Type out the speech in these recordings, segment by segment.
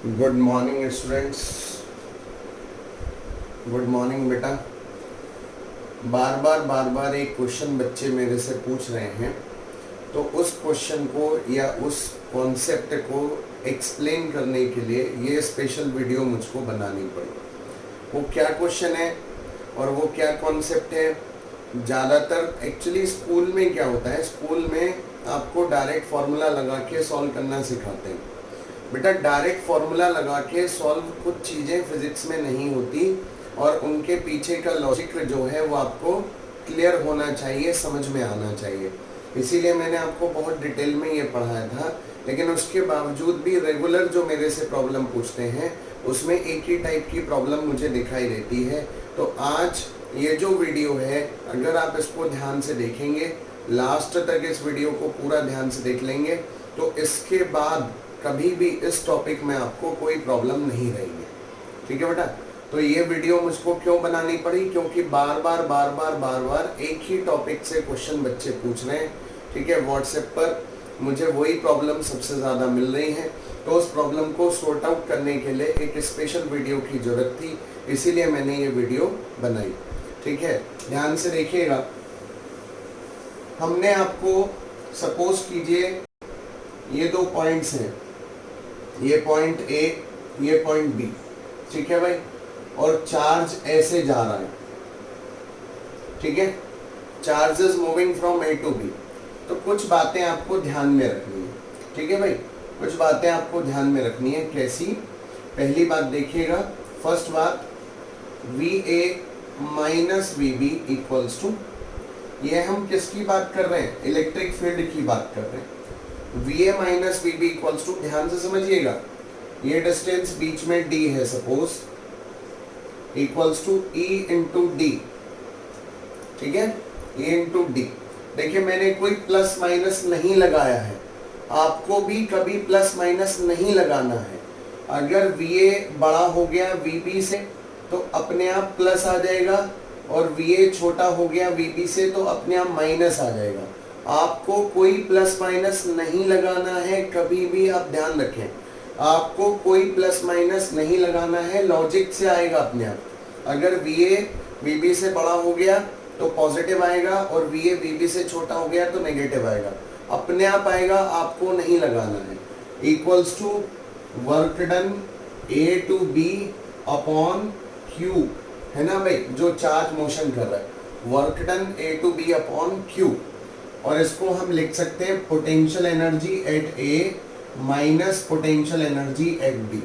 Good morning students. Good morning बेटा। बार बार एक question बच्चे मेरे से पूछ रहे हैं, तो उस क्वेश्चन को या उस कॉन्सेप्ट को एक्सप्लेन करने के लिए ये स्पेशल वीडियो मुझको बनानी पड़ी। वो क्या क्वेश्चन है और वो क्या कॉन्सेप्ट है। ज़्यादातर एक्चुअली स्कूल में क्या होता है, स्कूल में आपको डायरेक्ट फार्मूला लगा के सॉल्व करना सिखाते हैं। बेटा डायरेक्ट फार्मूला लगा के सॉल्व कुछ चीज़ें फिजिक्स में नहीं होती, और उनके पीछे का लॉजिक जो है वो आपको क्लियर होना चाहिए, समझ में आना चाहिए। इसीलिए मैंने आपको बहुत डिटेल में ये पढ़ाया था। लेकिन उसके बावजूद भी रेगुलर जो मेरे से प्रॉब्लम पूछते हैं उसमें एक ही टाइप की प्रॉब्लम मुझे दिखाई देती है। तो आज ये जो वीडियो है, अगर आप इसको ध्यान से देखेंगे, लास्ट तक इस वीडियो को पूरा ध्यान से देख लेंगे, तो इसके बाद कभी भी इस टॉपिक में आपको कोई प्रॉब्लम नहीं रहेगी। ठीक है बेटा। तो ये वीडियो मुझको क्यों बनानी पड़ी, क्योंकि बार बार एक ही टॉपिक से क्वेश्चन बच्चे पूछ रहे हैं। ठीक है, व्हाट्सएप पर मुझे वही प्रॉब्लम सबसे ज़्यादा मिल रही है, तो उस प्रॉब्लम को सॉर्ट आउट करने के लिए एक स्पेशल वीडियो की ज़रूरत थी, इसीलिए मैंने ये वीडियो बनाई। ठीक है, ध्यान से देखिएगा। हमने आपको सपोज कीजिए ये दो पॉइंट्स हैं, ये पॉइंट ए, ये पॉइंट बी। ठीक है भाई, और चार्ज ऐसे जा रहा है। ठीक है, charge is moving from A to B. तो कुछ बातें आपको ध्यान में रखनी है। ठीक है भाई, कुछ बातें आपको ध्यान में रखनी है। कैसी? पहली बात देखिएगा, फर्स्ट बात, V A minus V B equals to, ये हम किसकी बात कर रहे हैं? इलेक्ट्रिक फील्ड की बात कर रहे हैं। V A minus V B equals to, ध्यान से समझिएगा, ये डिस्टेंस बीच में डी है suppose, equals to E into D. ठीक है, ए इंटू डी। देखिए मैंने कोई प्लस माइनस नहीं लगाया है, आपको भी कभी प्लस माइनस नहीं लगाना है। अगर वी ए बड़ा हो गया वी बी से तो अपने आप प्लस आ जाएगा, और वी ए छोटा हो गया वी बी से तो अपने आप माइनस आ जाएगा। आपको कोई प्लस माइनस नहीं लगाना है, कभी भी आप ध्यान रखें, आपको कोई प्लस माइनस नहीं लगाना है, लॉजिक से आएगा अपने आप। अगर वी ए वी बी से बड़ा हो गया तो पॉजिटिव आएगा, और वी ए वी बी से छोटा हो गया तो नेगेटिव आएगा, अपने आप आएगा, आपको नहीं लगाना है। Equals to work done A to B upon Q, है ना भाई, जो चार्ज मोशन कर रहा है, work done A to B upon Q. और इसको हम लिख सकते हैं potential energy at A minus potential energy at B.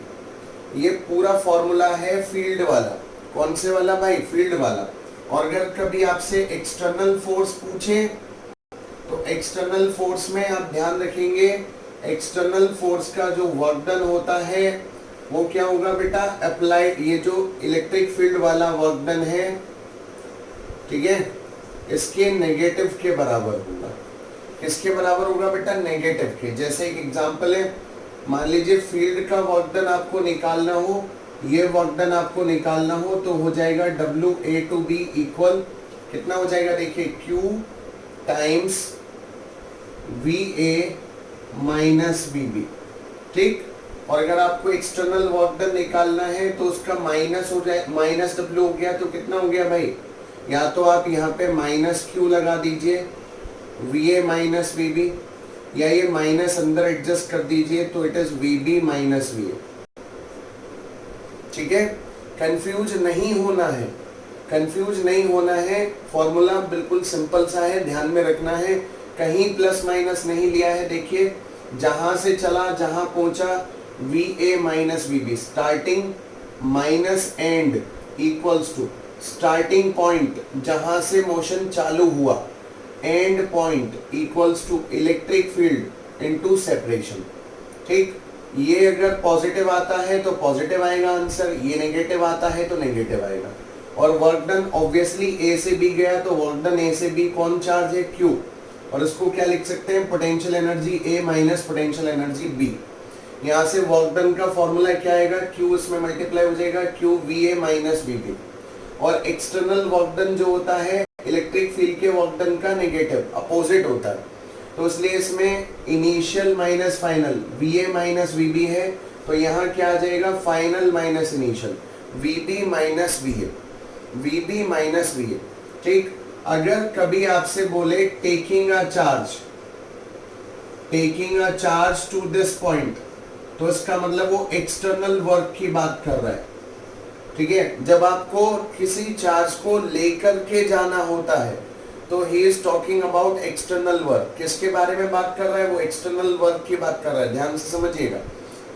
ये पूरा फॉर्मूला है फील्ड वाला। कौन से वाला भाई? फील्ड वाला। और अगर कभी आपसे एक्सटर्नल फोर्स पूछे तो एक्सटर्नल फोर्स में आप ध्यान रखेंगे, एक्सटर्नल फोर्स का जो वर्क डन होता है वो क्या होगा बेटा? अप्लाइड, ये जो इलेक्ट्रिक फील्ड वाला वर्क डन है, ठीक है, इसके नेगेटिव के बराबर होगा। किसके बराबर होगा बेटा? नेगेटिव के। जैसे एक एग्जांपल है, मान लीजिए फील्ड का वर्क डन आपको निकालना हो, ये वर्क डन आपको निकालना हो, तो हो जाएगा W A to B equal कितना हो जाएगा? देखिए Q times V A minus V B. ठीक, और अगर आपको एक्सटर्नल वर्क डन निकालना है तो उसका माइनस हो जाए, माइनस डब्ल्यू हो गया, तो कितना हो गया भाई? या तो आप यहाँ पे माइनस क्यू लगा दीजिए V A minus V B, या ये माइनस अंदर एडजस्ट कर दीजिए तो it is V B minus V A. ठीक है, कंफ्यूज नहीं होना है, कंफ्यूज नहीं होना है। फॉर्मूला बिल्कुल सिंपल सा है, ध्यान में रखना है, कहीं प्लस माइनस नहीं लिया है। देखिए जहां से चला जहां पहुंचा, V A minus V B, starting minus end equals to starting point जहां से मोशन चालू हुआ, end point equals to electric field into separation. ठीक, ये अगर पॉजिटिव आता है तो पॉजिटिव आएगा आंसर, ये नेगेटिव आता है तो नेगेटिव आएगा। और वर्क डन ऑब्वियसली ए से बी गया, तो वर्क डन ए से बी कौन चार्ज है? क्यू। और इसको क्या लिख सकते हैं? पोटेंशियल एनर्जी ए माइनस पोटेंशियल एनर्जी बी। यहाँ से वर्क डन का फॉर्मूला क्या आएगा? क्यू इसमें मल्टीप्लाई हो जाएगा, Q V A minus V B. और एक्सटर्नल वर्क डन जो होता है इलेक्ट्रिक फील्ड के वर्क डन का नेगेटिव अपोजिट होता है, तो इसलिए इसमें initial minus final V A minus V B है, तो यहाँ क्या आ जाएगा, final minus initial, VB minus VA, VB minus VA। ठीक, अगर कभी आपसे बोले taking a charge to this point, तो इसका मतलब वो एक्सटर्नल वर्क की बात कर रहा है। ठीक है, जब आपको किसी चार्ज को लेकर के जाना होता है तो he is talking about external work. किसके बारे में बात कर रहा है, वो एक्सटर्नल वर्क की बात कर रहा है, ध्यान से समझिएगा।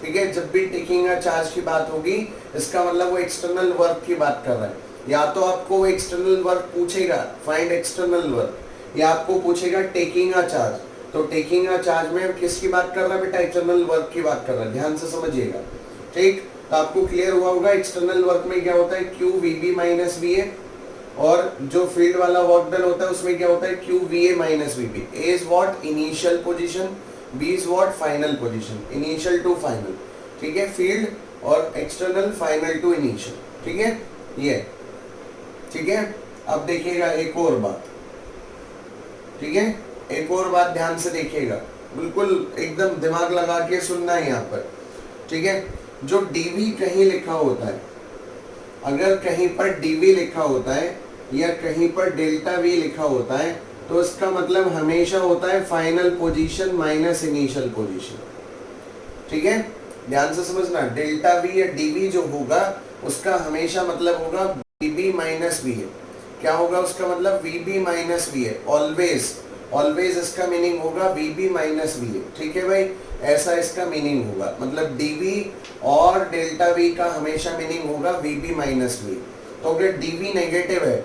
ठीक है, जब भी टेकिंग अ चार्ज की बात होगी इसका मतलब वो एक्सटर्नल वर्क की बात कर रहा है। या तो आपको वो एक्सटर्नल वर्क पूछेगा, फाइंड एक्सटर्नल वर्क, या आपको पूछेगा टेकिंग अ चार्ज। तो टेकिंग अ चार्ज में किसकी बात कर रहा है बेटा, एक्सटर्नल वर्क की बात कर रहा है, ध्यान से समझिएगा। ठीक, तो आपको क्लियर हुआ होगा एक्सटर्नल वर्क में क्या होता है, Q VB माइनस VA, और जो फील्ड वाला वर्क डन होता है उसमें क्या होता है, Q VA minus VB। A is what, initial position, B is what, final position, initial to final. ठीक है, फील्ड और एक्सटर्नल, फाइनल टू इनिशियल। ठीक है, ये ठीक है। अब देखिएगा एक और बात, ठीक है, एक और बात ध्यान से देखिएगा, बिल्कुल एकदम दिमाग लगा के सुनना है यहाँ पर। ठीक है, जो dV कहीं लिखा होता है, अगर कहीं पर dV लिखा होता है या कहीं पर डेल्टा V लिखा होता है, तो इसका मतलब हमेशा होता है final position minus initial position. ठीक है, ध्यान से समझना, डेल्टा V या dV जो होगा उसका हमेशा मतलब होगा VB माइनस VA। क्या होगा उसका मतलब, VB माइनस VA, ऑलवेज इसका मीनिंग होगा VB माइनस VA। ठीक है भाई, ऐसा इसका मीनिंग होगा, मतलब dV और डेल्टा V का हमेशा मीनिंग होगा VB माइनस VA। तो अगर dV नेगेटिव है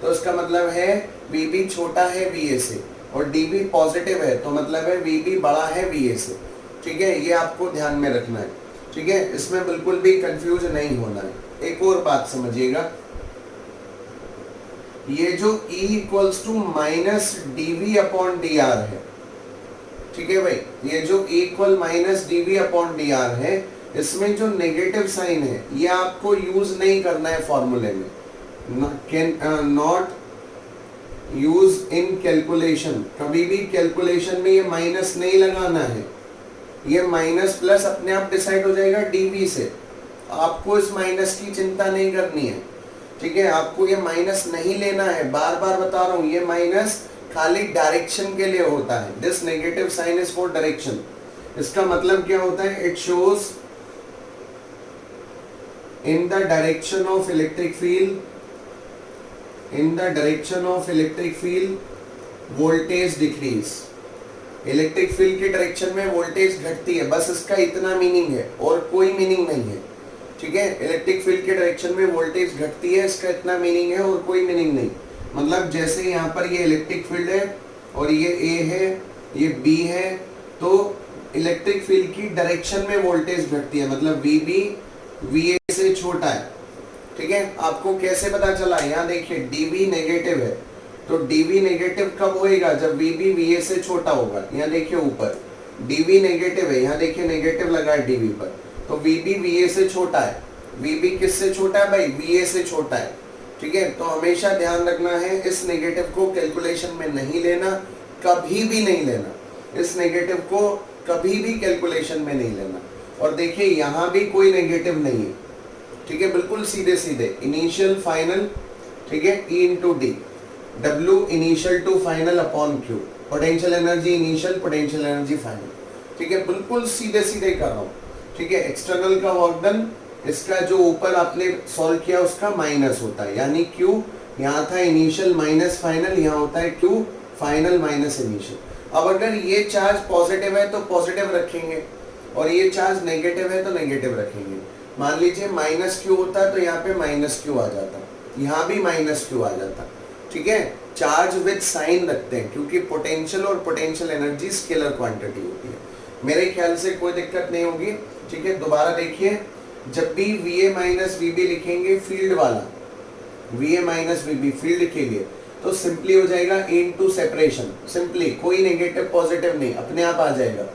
तो इसका मतलब है VB छोटा है VA से, और dV पॉजिटिव है तो मतलब है VB बड़ा है VA से। ठीक है, ये आपको ध्यान में रखना है। ठीक है, इसमें बिल्कुल भी कंफ्यूज नहीं होना है। एक और बात समझिएगा, ये जो E equals to minus DV upon DR है, ठीक है भाई, ये जो E equal minus DV upon DR है, इसमें जो नेगेटिव साइन है ये आपको यूज नहीं करना है फॉर्मूले में, नॉट यूज इन कैलकुलेशन। कभी भी कैलकुलेशन में ये माइनस नहीं लगाना है, ये माइनस प्लस अपने आप डिसाइड हो जाएगा DV से, आपको इस माइनस की चिंता नहीं करनी है। ठीक है, आपको ये माइनस नहीं लेना है, बार बार बता रहा हूं, ये माइनस खाली डायरेक्शन के लिए होता है। This negative sign is for direction. इसका मतलब क्या होता है, it shows in the direction of electric field, in the direction of electric field voltage decrease. Electric field की डायरेक्शन में वोल्टेज घटती है, बस इसका इतना मीनिंग है और कोई मीनिंग नहीं है। ठीक है, इलेक्ट्रिक फील्ड के डायरेक्शन में वोल्टेज घटती है, इसका इतना मीनिंग है और कोई मीनिंग नहीं। मतलब जैसे यहाँ पर ये इलेक्ट्रिक फील्ड है और ये A है, ये B है, तो इलेक्ट्रिक फील्ड की डायरेक्शन में वोल्टेज घटती है, मतलब VB VA से छोटा है। ठीक है, आपको कैसे पता चला, यहाँ देखिए DV नेगेटिव है, तो DV नेगेटिव कब होएगा, जब VB VA से छोटा होगा। यहाँ देखिए ऊपर DV नेगेटिव है, यहाँ देखिए नेगेटिव लगा है DV पर, तो VB VA से छोटा है। VB किससे छोटा है भाई, VA से छोटा है। ठीक है, तो हमेशा ध्यान रखना है, इस नेगेटिव को कैलकुलेशन में नहीं लेना, कभी भी नहीं लेना, इस नेगेटिव को कभी भी कैलकुलेशन में नहीं लेना। और देखिए यहाँ भी कोई नेगेटिव नहीं है। ठीक है, बिल्कुल सीधे सीधे, इनिशियल फाइनल, ठीक है, E into D, W initial to final upon Q, potential energy initial, potential energy final. ठीक है, बिल्कुल सीधे सीधे कर रहा हूँ। ठीक है, एक्सटर्नल का वर्क डन, इसका जो ऊपर आपने सॉल्व किया उसका माइनस होता है, यानी Q यहाँ था इनिशियल माइनस फाइनल, यहाँ होता है Q फाइनल माइनस इनिशियल। अब अगर ये चार्ज पॉजिटिव है तो पॉजिटिव रखेंगे, और ये चार्ज नेगेटिव है तो नेगेटिव रखेंगे। मान लीजिए माइनस Q होता है तो यहाँ पे माइनस Q आ जाता, यहाँ भी माइनस Q आ जाता। ठीक है, चार्ज विद साइन रखते हैं क्योंकि पोटेंशियल और पोटेंशियल एनर्जी स्केलर क्वांटिटी होती है। मेरे ख्याल से कोई दिक्कत नहीं होगी। ठीक है, दोबारा देखिए, जब भी VA माइनस VB लिखेंगे फील्ड वाला, VA माइनस VB फील्ड के लिए, तो सिंपली हो जाएगा इनटू सेपरेशन, सिंपली कोई नेगेटिव पॉजिटिव नहीं, अपने आप आ जाएगा।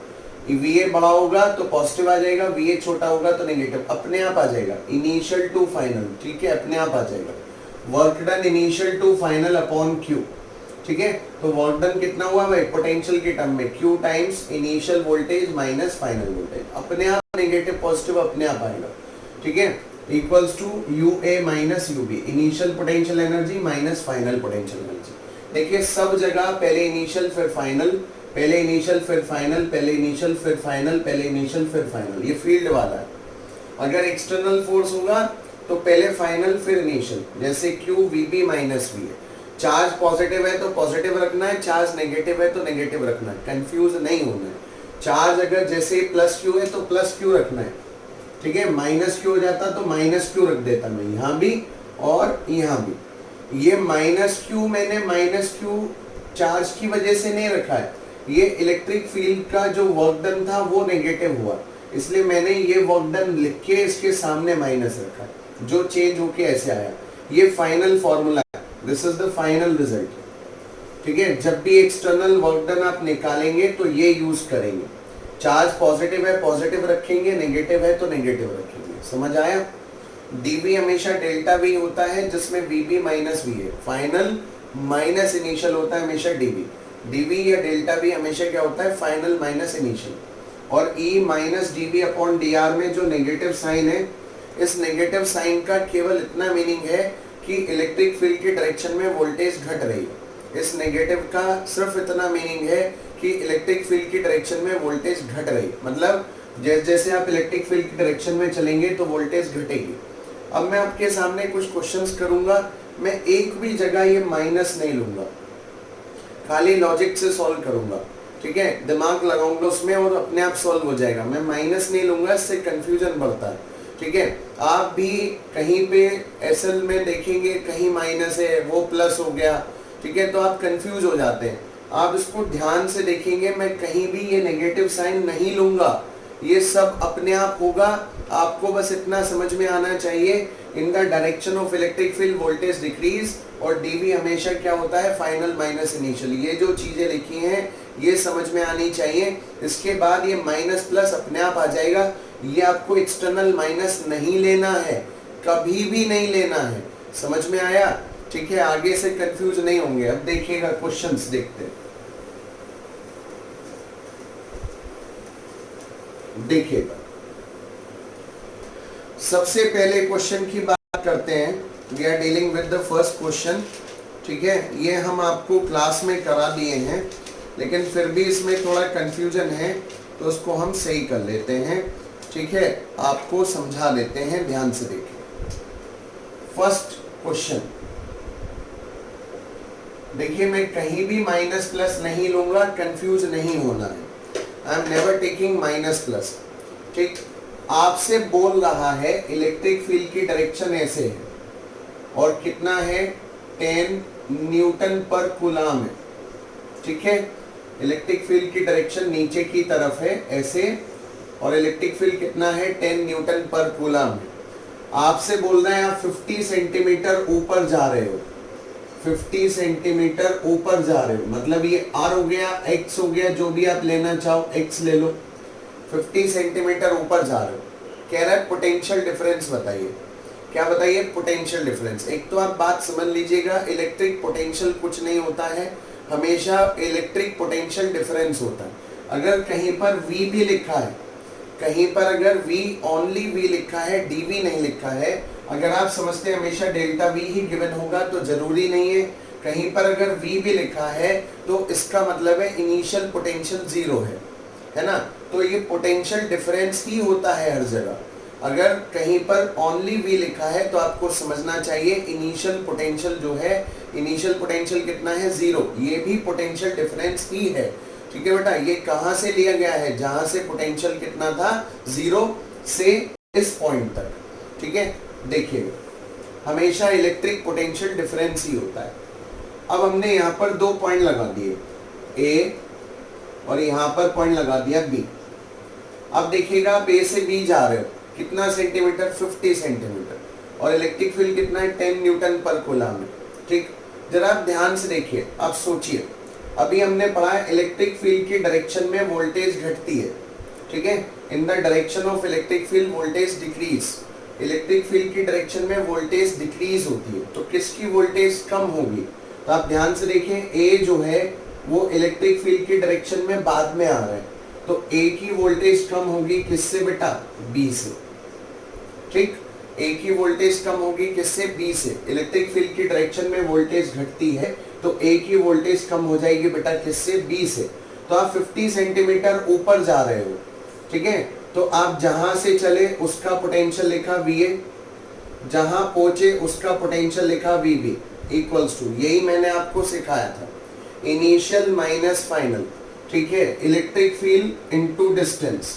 VA बड़ा होगा तो पॉजिटिव आ जाएगा, VA छोटा होगा तो नेगेटिव, अपने आप आ जाएगा, इनिशियल टू फाइनल। ठीक है, अपने आप आ जाएगा, work done initial to final upon Q। ठीक है, तो वर्क डन कितना हुआ भाई, पोटेंशियल के टर्म में Q times initial voltage minus final voltage, अपने आप नेगेटिव पॉजिटिव अपने आप आएगा, ठीक है, equals to UA minus UB, initial potential energy minus final potential energy. देखिए सब जगह पहले इनिशियल फिर फाइनल, पहले इनिशियल फिर फाइनल, पहले इनिशियल फिर फाइनल, पहले इनिशियल फिर फाइनल, ये फील्ड वाला है। अगर एक्सटर्नल फोर्स होगा तो पहले फाइनल फिर इनिशियल, जैसे Q VB माइनस V है। चार्ज पॉजिटिव है तो पॉजिटिव रखना है, चार्ज नेगेटिव है तो नेगेटिव रखना है, कंफ्यूज नहीं होना है। चार्ज अगर जैसे प्लस Q है तो प्लस Q रखना है, ठीक है, माइनस Q हो जाता तो माइनस Q रख देता मैं यहाँ भी और यहाँ भी। ये माइनस Q मैंने माइनस Q चार्ज की वजह से नहीं रखा है, ये इलेक्ट्रिक फील्ड का जो वर्क डन था वो नेगेटिव हुआ, इसलिए मैंने ये वर्क डन लिख के इसके सामने माइनस रखा है, जो चेंज होके ऐसे आया। ये फाइनल फॉर्मूला है, this is the final result, ठीक है। जब भी एक्सटर्नल वर्क डन आप निकालेंगे तो ये यूज करेंगे। चार्ज पॉजिटिव है पॉजिटिव रखेंगे, नेगेटिव है तो नेगेटिव रखेंगे, समझ आया। dV हमेशा डेल्टा V होता है जिसमें VB माइनस V है, फाइनल माइनस इनिशियल होता है हमेशा dV या डेल्टा V हमेशा क्या होता है, फाइनल माइनस इनिशियल। और E minus dV upon dr में जो नेगेटिव साइन है, इस नेगेटिव साइन का केवल इतना मीनिंग है कि इलेक्ट्रिक फील्ड की डायरेक्शन में वोल्टेज घट रही है। इस नेगेटिव का सिर्फ इतना मीनिंग है कि इलेक्ट्रिक फील्ड की डायरेक्शन में वोल्टेज घट रही है, मतलब जैसे जैसे आप इलेक्ट्रिक फील्ड की डायरेक्शन में चलेंगे तो वोल्टेज घटेगी। अब मैं आपके सामने कुछ क्वेश्चंस करूंगा, मैं एक भी जगह ये माइनस नहीं लूंगा, खाली लॉजिक से सॉल्व करूंगा, ठीक है, दिमाग लगाऊंगा उसमें और अपने आप सॉल्व हो जाएगा। मैं माइनस नहीं लूंगा, इससे कंफ्यूजन बढ़ता है, ठीक है। आप भी कहीं पे एसएल में देखेंगे कहीं माइनस है वो प्लस हो गया, ठीक है, तो आप कंफ्यूज हो जाते हैं। आप इसको ध्यान से देखेंगे, मैं कहीं भी ये नेगेटिव साइन नहीं लूंगा, ये सब अपने आप होगा। आपको बस इतना समझ में आना चाहिए, इन the direction of electric field voltage decrease, और डीवी हमेशा क्या होता है, फाइनल माइनस इनिशियल। ये जो चीजें लिखी हैं ये समझ में आनी चाहिए। इसके बाद ये माइनस प्लस अपने आप आ जाएगा। ये आपको एक्सटर्नल माइनस नहीं लेना है, कभी भी नहीं लेना है, समझ में आया, ठीक है। आगे से कंफ्यूज नहीं होंगे। अब देखिएगा क्वेश्चंस देखते हैं, देखिएगा सबसे पहले क्वेश्चन की बात करते हैं। We are dealing with the first question, ठीक है। ये हम आपको क्लास में करा दिए हैं, लेकिन फिर भी इसमें थोड़ा कंफ्यूजन है तो उसको हम सही कर लेते हैं, ठीक है, आपको समझा देते हैं, ध्यान से देखिए। फर्स्ट क्वेश्चन देखिए, मैं कहीं भी माइनस प्लस नहीं लूंगा, कंफ्यूज नहीं होना है। I am never taking minus plus, ठीक। आपसे बोल रहा है इलेक्ट्रिक फील्ड की डायरेक्शन ऐसे है और कितना है, 10 न्यूटन पर कूलम है, ठीक है। इलेक्ट्रिक फील्ड की डायरेक्शन नीचे की तरफ है ऐसे, और इलेक्ट्रिक फील्ड कितना है, 10 न्यूटन पर कूलम है। आपसे बोल रहे हैं आप 50 सेंटीमीटर ऊपर जा रहे हो, 50 सेंटीमीटर ऊपर जा रहे हो, मतलब ये r हो गया, x हो गया, जो भी आप लेना चाहो x ले लो। 50 सेंटीमीटर ऊपर जा रहे हो, कह रहा है पोटेंशियल डिफरेंस बताइए। क्या बताइए, पोटेंशियल डिफरेंस। एक तो आप बात समझ लीजिएगा, इलेक्ट्रिक पोटेंशियल कुछ नहीं होता है, हमेशा इलेक्ट्रिक पोटेंशियल डिफरेंस होता है। अगर कहीं पर V भी लिखा है, कहीं पर अगर V ओनली V लिखा है, dV नहीं लिखा है, अगर आप समझते हैं हमेशा डेल्टा V ही गिवन होगा तो जरूरी नहीं है। कहीं पर अगर V भी लिखा है तो इसका मतलब है इनिशियल पोटेंशियल जीरो है ना। तो ये पोटेंशियल डिफरेंस ही होता है हर जगह। अगर कहीं पर ओनली V लिखा है तो आपको समझना चाहिए इनिशियल पोटेंशियल जो है, इनिशियल पोटेंशियल कितना है, जीरो। ये भी पोटेंशियल डिफरेंस ही है, ठीक है बेटा। ये कहाँ से लिया गया है, जहां से पोटेंशियल कितना था, जीरो से इस पॉइंट तक, ठीक है। देखिए हमेशा इलेक्ट्रिक पोटेंशियल डिफरेंस ही होता है। अब हमने यहाँ पर 2 पॉइंट लगा दिए, A और यहाँ पर पॉइंट लगा दिया B। अब देखिएगा आप A से B जा रहे हो, कितना सेंटीमीटर, 50 सेंटीमीटर, और इलेक्ट्रिक फील्ड कितना है, 10 न्यूटन पर कूलम है, ठीक। जरा आप ध्यान से देखिए, आप सोचिए, अभी हमने पढ़ा है इलेक्ट्रिक फील्ड की डायरेक्शन में वोल्टेज घटती है, ठीक है। इन the direction of electric field voltage decrease, electric field की डायरेक्शन में वोल्टेज डिक्रीज होती है, तो किसकी वोल्टेज कम होगी। तो आप ध्यान से देखिए, A जो है वो इलेक्ट्रिक फील्ड की डायरेक्शन में बाद में आ रहा है, तो ए की वोल्टेज कम होगी किससे बेटा, बी से। ठीक, ए की वोल्टेज कम होगी किससे, बी से। इलेक्ट्रिक फील्ड की डायरेक्शन में वोल्टेज घटती है तो ए की वोल्टेज कम हो जाएगी बेटा किससे, बी से। तो आप 50 सेंटीमीटर ऊपर जा रहे हो, ठीक है, तो आप जहां से चले उसका पोटेंशियल लिखा वीए, जहां पहुंचे उसका पोटेंशियल लिखा वीबी इक्वल्स टू, यही मैंने आपको सिखाया था, इनिशियल माइनस फाइनल। ठीक है, इलेक्ट्रिक फील्ड इनटू डिस्टेंस।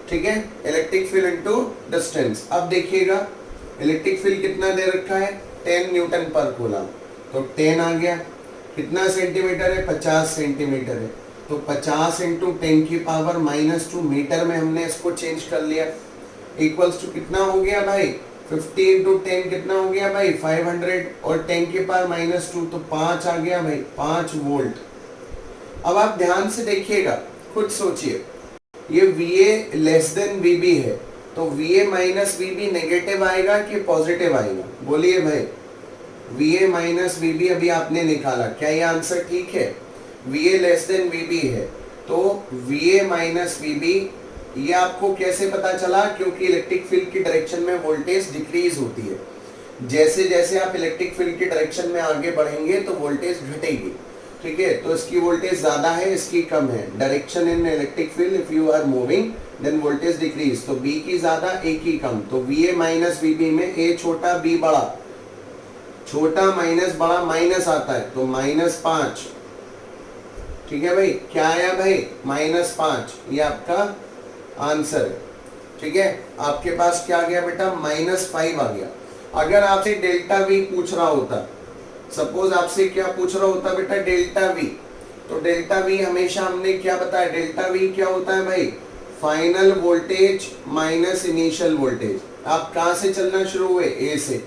ठीक है, इलेक्ट्रिक फील्ड इनटू डिस्टेंस। अब देखिएगा इलेक्ट्रिक फील्ड कितना दे रखा है, 10 न्यूटन पर कूलम, तो 10 आ गया। कितना सेंटीमीटर है, 50 सेंटीमीटर है, तो 50 इंटू 10 की पावर -2 मीटर में हमने इसको चेंज कर लिया, इक्वल्स टू कितना हो गया भाई, 50 इंटू 10 कितना हो गया भाई, 500, और 10 की पावर -2 तो 5 आ गया भाई, 5 वोल्ट। अब आप ध्यान से देखिएगा, खुद सोचिए, ये VA लेस देन VB है, तो VA माइनस VB नेगेटिव आएगा कि पॉजिटिव आएगा, बोलिए भाई। VA माइनस VB अभी आपने निकाला, क्या ये आंसर ठीक है, VA लेस देन VB है, तो VA माइनस VB, ये आपको कैसे पता चला, क्योंकि इलेक्ट्रिक फील्ड की डायरेक्शन में वोल्टेज डिक्रीज होती है, जैसे जैसे आप इलेक्ट्रिक फील्ड की डायरेक्शन में आगे बढ़ेंगे तो वोल्टेज घटेगी। ठीक है, तो इसकी वोल्टेज ज्यादा है, इसकी कम है, direction in electric field, if you are moving then voltage decrease, तो B की ज्यादा A की कम, तो VA माइनस VB में A छोटा B बड़ा, छोटा माइनस बड़ा माइनस आता है, तो -5। ठीक है भाई, क्या आया भाई, -5, ये आपका आंसर है। ठीक है, आपके पास क्या आ गया बेटा, -5 आ गया। अगर आपसे डेल्टा V पूछ रहा होता, सपोज आपसे क्या पूछ रहा होता बेटा, डेल्टा V, तो डेल्टा V हमेशा हमने क्या बताया, डेल्टा V क्या होता है भाई, final voltage minus initial voltage. आप कहां से चलना शुरू हुए, A से,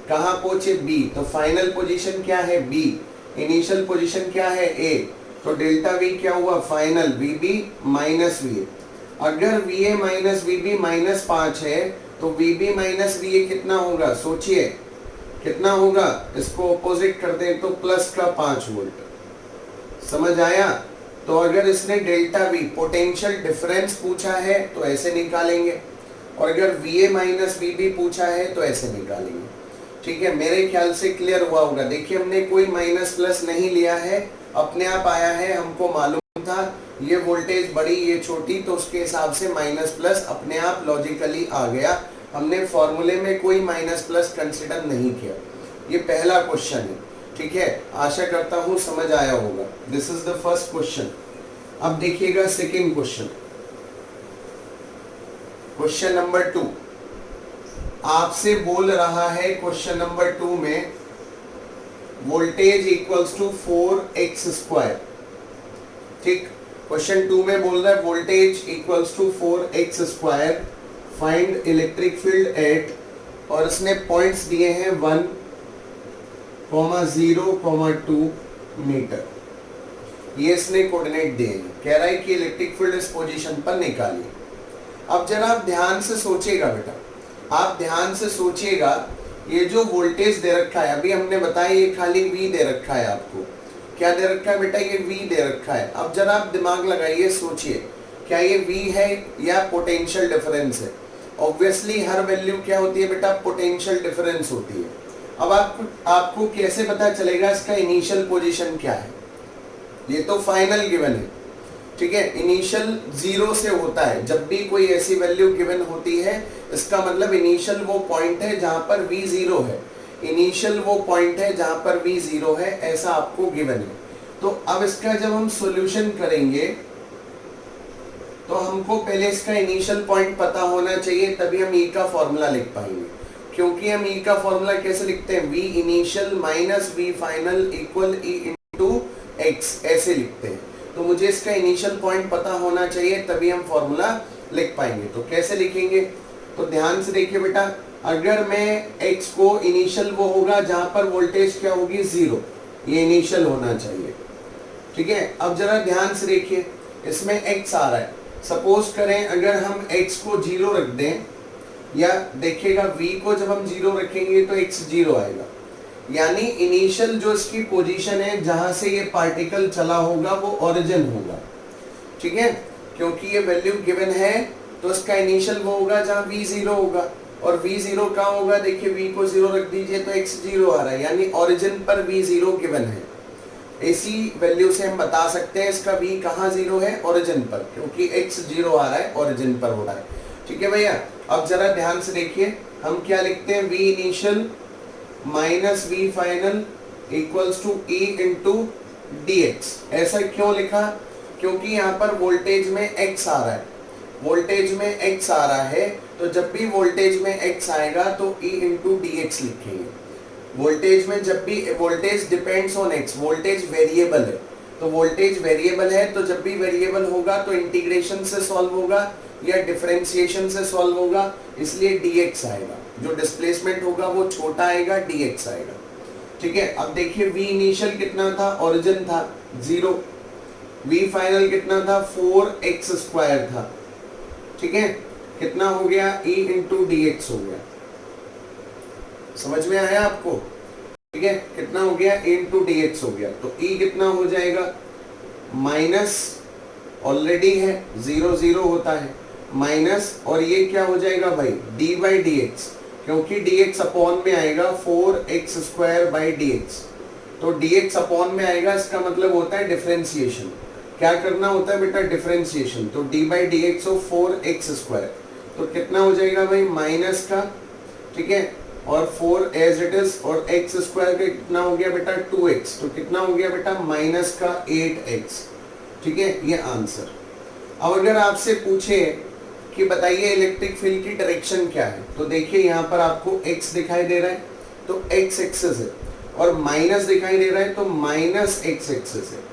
कहां पहुंचे B, तो फाइनल पोजीशन क्या है B, इनिशियल पोजीशन क्या है A, तो डेल्टा V क्या हुआ, फाइनल VB माइनस VA। अगर VA माइनस VB -5 है तो VB माइनस VA कितना होगा, सोचिए कितना होगा, इसको ऑपोजिट कर दें तो प्लस का 5 वोल्ट। समझ आया, तो अगर इसने डेल्टा V पोटेंशियल डिफरेंस पूछा है तो ऐसे निकालेंगे, और अगर VA माइनस VB पूछा है तो ऐसे निकालेंगे। ठीक है, मेरे ख्याल से क्लियर हुआ होगा। देखिए हमने कोई माइनस प्लस नहीं लिया है, अपने आप आया है, हमको मालूम था ये वोल्टेज बड़ी ये छोटी, तो उसके हिसाब से माइनस प्लस अपने आप लॉजिकली आ गया, हमने फॉर्मूले में कोई माइनस प्लस कंसिडर नहीं किया। ये पहला क्वेश्चन है। ठीक है, आशा करता हूं समझ आया होगा। This is the first question. अब देखिएगा सेकेंड क्वेश्चन, क्वेश्चन नंबर 2 आपसे बोल रहा है, क्वेश्चन नंबर 2 में वोल्टेज इक्वल्स टू 4x²। ठीक, क्वेश्चन 2 में बोल रहा है voltage equals to 4x², find electric field at, और इसने पॉइंट्स दिए हैं 1, 0, 2 मीटर, ये इसने कोऑर्डिनेट दिए हैं। कह रहा है कि इलेक्ट्रिक फील्ड इस पोजीशन पर निकालिए। अब जरा आप ध्यान से सोचिएगा बेटा, आप ध्यान से सोचिएगा, ये जो वोल्टेज दे रखा है, अभी हमने बताया ये खाली V दे रखा है, आपको क्या दे रखा है बेटा, ये V दे रखा है। अब जरा आप दिमाग लगाइए, सोचिए क्या ये V है या पोटेंशियल डिफरेंस है। ऑब्वियसली हर वैल्यू क्या होती है बेटा, पोटेंशियल डिफरेंस होती है। अब आपको कैसे पता चलेगा इसका इनिशियल पोजीशन क्या है, ये तो फाइनल गिवन है। ठीक है, इनिशियल 0 से होता है, जब भी कोई ऐसी वैल्यू गिवन होती है इसका मतलब इनिशियल वो पॉइंट है जहां पर V 0 है, इनिशियल वो पॉइंट है जहां पर V 0 है, ऐसा आपको गिवन है। तो अब इसका जब हम सॉल्यूशन करेंगे तो हमको पहले इसका इनिशियल पॉइंट पता होना चाहिए, तभी हम E का फॉर्मूला लिख पाएंगे। क्योंकि हम E का फॉर्मूला कैसे लिखते हैं, V initial minus V final equal E into x, ऐसे लिखते हैं। तो मुझे इसका इनिशियल पॉइंट पता होना चाहिए, तभी हम फॉर्मूला लिख पाएंगे। तो कैसे लिखेंगे, तो ध्यान से देखिए बेटा, अगर मैं x को, इनिशियल वो होगा जहां पर वोल्टेज क्या होगी 0, ये इनिशियल होना चाहिए। ठीक है, अब जरा ध्यान से देखिए, इसमें x आ रहा है, सपोज करें अगर हम x को 0 रख दें, या देखिएगा v को जब हम 0 रखेंगे तो x 0 आएगा, यानी इनिशियल जो इसकी पोजीशन है जहां से ये पार्टिकल चला होगा वो ओरिजिन होगा। ठीक है, क्योंकि ये वैल्यू गिवन है तो इसका इनिशियल वो होगा जहां v जीरो होगा, और v जीरो कहाँ होगा, देखिए v को जीरो रख दीजिए तो x जीरो आ रहा है, यानी ओरिजिन पर v जीरो गिवन है। इसी वैल्यू से हम बता सकते हैं इसका v कहाँ जीरो है, ओरिजिन पर, क्योंकि x जीरो आ रहा है, ओरिजिन पर हो रहा है। ठीक है भैया, अब जरा ध्यान से देखिए हम क्या लिखते हैं, v initial minus v final equals to e into dx। ऐसा क्यों लिखा, क्योंकि यहाँ पर वोल्टेज में x आ रहा है, वोल्टेज में x आ रहा है, तो जब भी वोल्टेज में x आएगा तो e इंटू डी एक्स लिखेंगे। वोल्टेज में जब भी voltage depends on x, voltage variable है, तो वोल्टेज वेरिएबल है तो जब भी वेरिएबल होगा तो इंटीग्रेशन से सॉल्व होगा या डिफरेंशिएशन से सॉल्व होगा, इसलिए dx आएगा। जो डिस्प्लेसमेंट होगा वो छोटा आएगा, dx आएगा। ठीक है, अब देखिए v इनिशियल कितना था, ओरिजिन था 0, v फाइनल कितना था 4x स्क्वायर था। ठीक है, कितना हो गया, e इंटू डी एक्स हो गया। समझ में आया आपको? ठीक है, कितना हो गया, e इंटू डी एक्स हो गया, तो e कितना हो जाएगा, माइनस ऑलरेडी है, 0 0 होता है, माइनस, और ये क्या हो जाएगा भाई, d बाई डी एक्स, क्योंकि dx अपॉन में आएगा 4x square by D x, तो dx अपॉन में आएगा, इसका मतलब होता है डिफरेंशिएशन। क्या करना होता है बेटा, डिफरेंशिएशन, तो d बाई डी एक्स हो 4x स्क्वायर, तो कितना हो जाएगा भाई, माइनस का, ठीक है, और 4 एज इट इज, और x स्क्वायर का कितना हो गया बेटा 2x, तो कितना हो गया बेटा माइनस का 8x। ठीक है, ये आंसर। अब अगर आपसे पूछे कि बताइए इलेक्ट्रिक फील्ड की डायरेक्शन क्या है, तो देखिए यहाँ पर आपको x दिखाई दे रहा है तो x एक्सिस है, और माइनस दिखाई दे रहा है तो माइनस x एक्सिस है।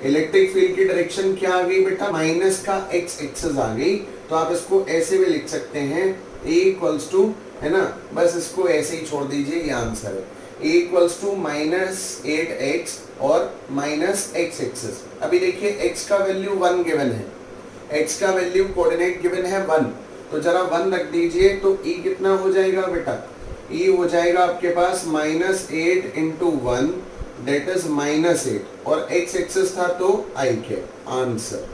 इलेक्ट्रिक फील्ड की डायरेक्शन क्या आ गई बेटा, माइनस का x एक्सिस आ गई, तो आप इसको ऐसे भी लिख सकते हैं a इक्वल्स टू, है ना, बस इसको ऐसे ही छोड़ दीजिए, ये आंसर है, a equals to minus 8x और माइनस x एक्सिस। अभी देखिए x का वैल्यू 1 गिवन है, x का वैल्यू कोऑर्डिनेट गिवन है 1, तो जरा 1 रख दीजिए, तो e कितना हो जाएगा बेटा, e हो जाएगा आपके पास minus 8 into 1 that is minus 8, और x एक्सिस था तो I के आंसर।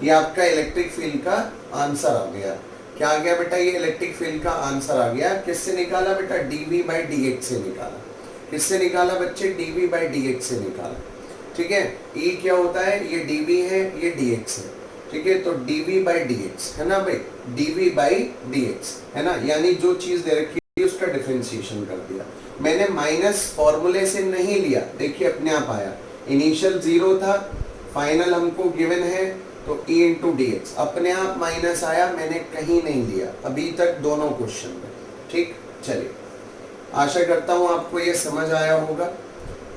ये आपका इलेक्ट्रिक फील्ड का आंसर आ गया। क्या आ गया बेटा, ये इलेक्ट्रिक फील्ड का आंसर आ गया। किससे निकाला बेटा, dv बाई डी से निकाला। किससे निकाला बच्चे, dv बाई डी से निकाला। ठीक है, e क्या होता है, ये dv है, ये dx है। ठीक है, तो dv बाई डी है ना भाई, dv बाई डी है ना, यानी जो चीज दे रखी है उसका डिफरेंशिएशन कर दिया। मैंने माइनस फॉर्मूले से नहीं लिया, देखिए अपने आप आया, इनिशियल 0 था, फाइनल हमको गिवन है, तो e इंटू डी एक्स अपने आप माइनस आया, मैंने कहीं नहीं लिया अभी तक दोनों क्वेश्चन में। ठीक, चलिए, आशा करता हूँ आपको ये समझ आया होगा।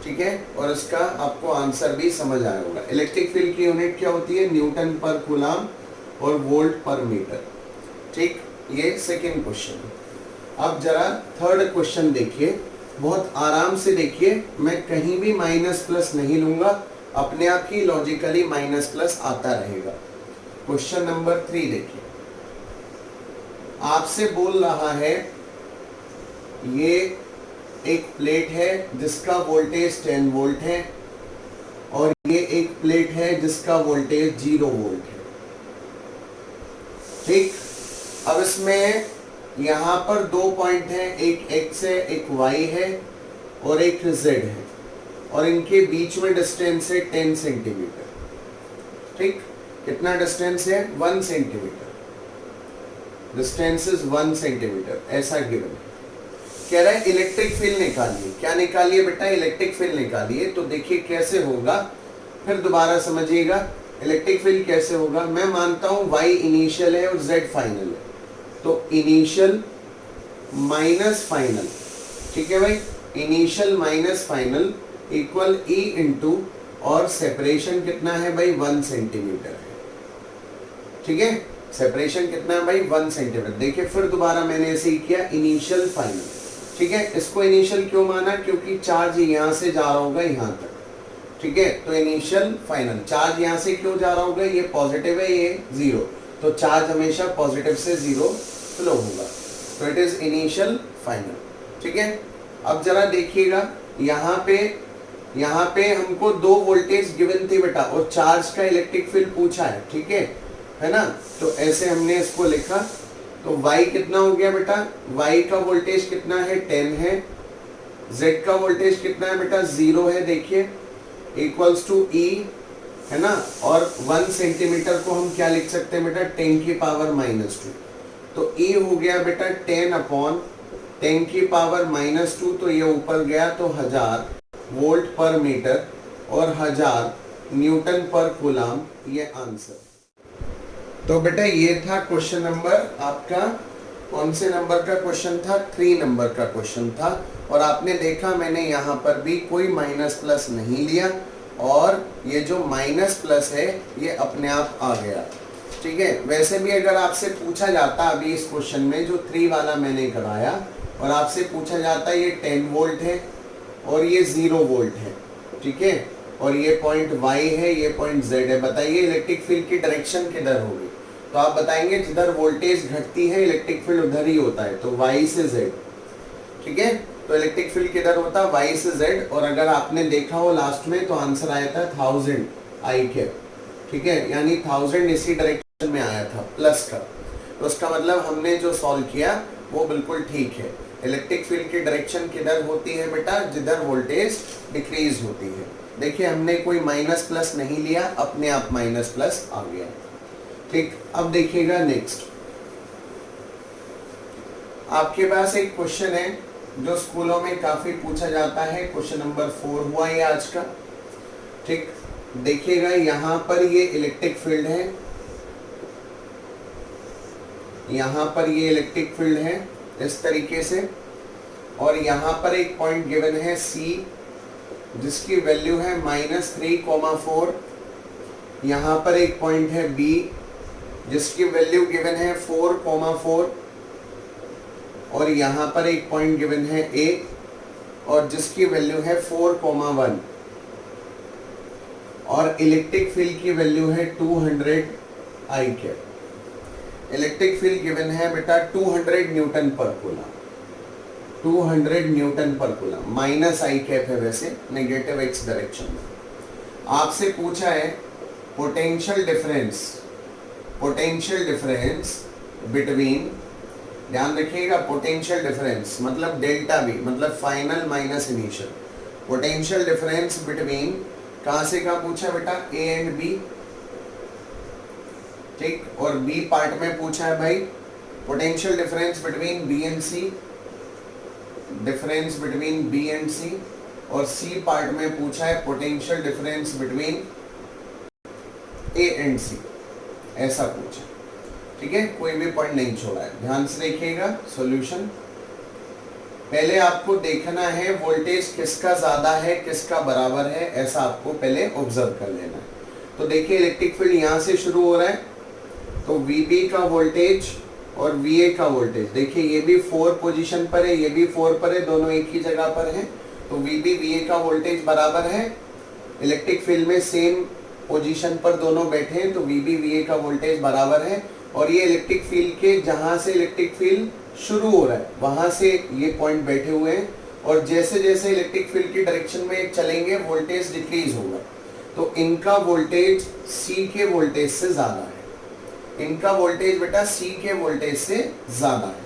ठीक है, और इसका आपको आंसर भी समझ आया होगा। इलेक्ट्रिक फील्ड की यूनिट क्या होती है, न्यूटन पर कूलम और वोल्ट पर मीटर। ठीक, ये सेकंड क्वेश्चन है। अब जरा थर्ड क्वेश्चन देखिए, बहुत आराम से देखिए, मैं कहीं भी माइनस प्लस नहीं लूंगा, अपने आप ही लॉजिकली माइनस प्लस आता रहेगा। क्वेश्चन नंबर 3 देखिए, आपसे बोल रहा है ये एक प्लेट है जिसका वोल्टेज 10 वोल्ट है, और ये एक प्लेट है जिसका वोल्टेज 0 वोल्ट है। ठीक, अब इसमें यहाँ पर 2 पॉइंट हैं, एक x है, एक y है और एक z है, और इनके बीच में डिस्टेंस है 10 सेंटीमीटर। ठीक, कितना डिस्टेंस है, 1 सेंटीमीटर, डिस्टेंस इज 1 सेंटीमीटर, ऐसा गिवन है। कह रहा है इलेक्ट्रिक फील्ड निकालिए। क्या निकालिए बेटा, इलेक्ट्रिक फील्ड निकालिए। तो देखिए कैसे होगा, फिर दोबारा समझिएगा इलेक्ट्रिक फील्ड कैसे होगा। मैं मानता हूं y इनिशियल है और z फाइनल है, तो इनिशियल माइनस फाइनल, ठीक है भाई, initial minus final equal e into, और सेपरेशन कितना है भाई 1 सेंटीमीटर है। ठीक है, सेपरेशन कितना है भाई 1 सेंटीमीटर। देखिए फिर दोबारा मैंने ऐसे ही किया, इनिशियल फाइनल। ठीक है, इसको इनिशियल क्यों माना, क्योंकि चार्ज यहाँ से जा रहा होगा यहाँ तक। ठीक है, तो इनिशियल फाइनल, चार्ज यहाँ से क्यों जा रहा होगा, ये पॉजिटिव है, ये 0, तो चार्ज हमेशा पॉजिटिव से 0 फ्लो होगा, तो इट इज इनिशियल फाइनल। ठीक है, अब जरा देखिएगा यहाँ पे यहाँ पे हमको 2 वोल्टेज गिवन थी बेटा और चार्ज का इलेक्ट्रिक फील्ड पूछा है, ठीक है ना। तो ऐसे हमने इसको लिखा। तो y कितना हो गया बेटा, y का वोल्टेज कितना है 10 है, z का वोल्टेज कितना है बेटा 0 है, देखिए इक्वल्स टू E है ना। और 1 सेंटीमीटर को हम क्या लिख सकते हैं बेटा 10 की पावर -2। तो E हो गया बेटा 10/10 की पावर -2, तो ये ऊपर गया तो 1000 वोल्ट पर मीटर और 1000 न्यूटन पर कूलम, ये आंसर। तो बेटा ये था क्वेश्चन नंबर आपका, कौन से नंबर का क्वेश्चन था, 3 नंबर का क्वेश्चन था। और आपने देखा मैंने यहाँ पर भी कोई माइनस प्लस नहीं लिया और ये जो माइनस प्लस है ये अपने आप आ गया, ठीक है। वैसे भी अगर आपसे पूछा जाता अभी इस क्वेश्चन में जो 3 वाला मैंने कराया और आपसे पूछा जाता ये 10 वोल्ट है और ये 0 वोल्ट है, ठीक है, और ये पॉइंट Y है, ये पॉइंट Z है, बताइए इलेक्ट्रिक फील्ड की डायरेक्शन किधर होगी। तो आप बताएंगे जिधर वोल्टेज घटती है इलेक्ट्रिक फील्ड उधर ही होता है, तो Y से Z, ठीक है। तो इलेक्ट्रिक फील्ड किधर होता है Y से Z। और अगर आपने देखा हो लास्ट में तो आंसर आया था 1000 I कैप, ठीक है, यानी 1000 इसी डायरेक्शन में आया था प्लस का। तो उसका मतलब हमने जो सॉल्व किया वो बिल्कुल ठीक है। इलेक्ट्रिक फील्ड की डायरेक्शन किधर होती है बेटा, जिधर वोल्टेज डिक्रीज होती है। देखिए हमने कोई माइनस प्लस नहीं लिया, अपने आप माइनस प्लस आ गया, ठीक। अब देखिएगा नेक्स्ट, आपके पास एक क्वेश्चन है जो स्कूलों में काफी पूछा जाता है, क्वेश्चन नंबर 4 हुआ ये आज का, ठीक। देखिएगा यहाँ पर ये इलेक्ट्रिक फील्ड है, यहाँ पर ये इलेक्ट्रिक फील्ड है इस तरीके से, और यहाँ पर एक पॉइंट गिवन है C जिसकी वैल्यू है -3,4। यहाँ पर एक पॉइंट है B जिसकी वैल्यू गिवन है 4,4 और यहाँ पर एक पॉइंट गिवन है A और जिसकी वैल्यू है 4,1 और इलेक्ट्रिक फील्ड की वैल्यू है 200 I cap. Electric field given है बेटा 200 न्यूटन पर कूलम, 200 न्यूटन पर कूलम, माइनस I कैप है वैसे, नेगेटिव x डायरेक्शन में। आपसे पूछा है पोटेंशियल डिफरेंस बिटवीन, ध्यान रखिएगा पोटेंशियल डिफरेंस मतलब डेल्टा V मतलब final minus initial, potential difference between कहां से कहां पूछा बेटा A एंड B, ठीक। और B पार्ट में पूछा है भाई potential difference between B and C, difference between B and C, और C पार्ट में पूछा है potential difference between A and C, ऐसा पूछा, ठीक है। कोई भी पॉइंट नहीं छोड़ा है, ध्यान से देखिएगा सॉल्यूशन। पहले आपको देखना है वोल्टेज किसका ज्यादा है किसका बराबर है, ऐसा आपको पहले ऑब्जर्व कर लेना है। तो देखिए इलेक्ट्रिक फील्ड यहाँ से शुरू हो रहा है, तो VB का वोल्टेज और VA का वोल्टेज, देखिए ये भी 4 पोजीशन पर है, ये भी 4 पर है, दोनों एक ही जगह पर हैं। तो VB VA का वोल्टेज बराबर है, इलेक्ट्रिक फील्ड में सेम पोजीशन पर दोनों बैठे हैं, तो VB VA का वोल्टेज बराबर है। और ये इलेक्ट्रिक फील्ड के जहां से इलेक्ट्रिक फील्ड शुरू हो रहा है वहां से ये पॉइंट बैठे हुए हैं, और जैसे जैसे इलेक्ट्रिक फील्ड की डायरेक्शन में चलेंगे वोल्टेज डिक्रीज होगा। तो इनका वोल्टेज C के वोल्टेज से ज्यादा है, इनका वोल्टेज बेटा C के वोल्टेज से ज्यादा है।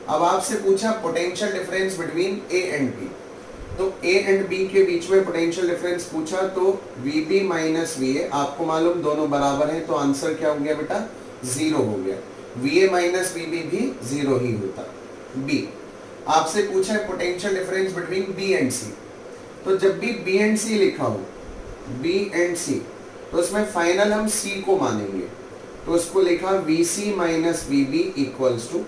अब आपसे पूछा potential difference between A and B, तो A एंड B के बीच में पोटेंशियल डिफरेंस पूछा, तो VB माइनस VA, आपको मालूम दोनों बराबर हैं, तो आंसर क्या हो गया बेटा 0 हो गया। VA माइनस VB भी 0 ही होता। B आपसे पूछा है potential difference between B and C, तो जब भी B एंड C लिखा हो, B एंड C, तो उसमें फाइनल हम C को मानेंगे, तो उसको लिखा VC minus VB equals to,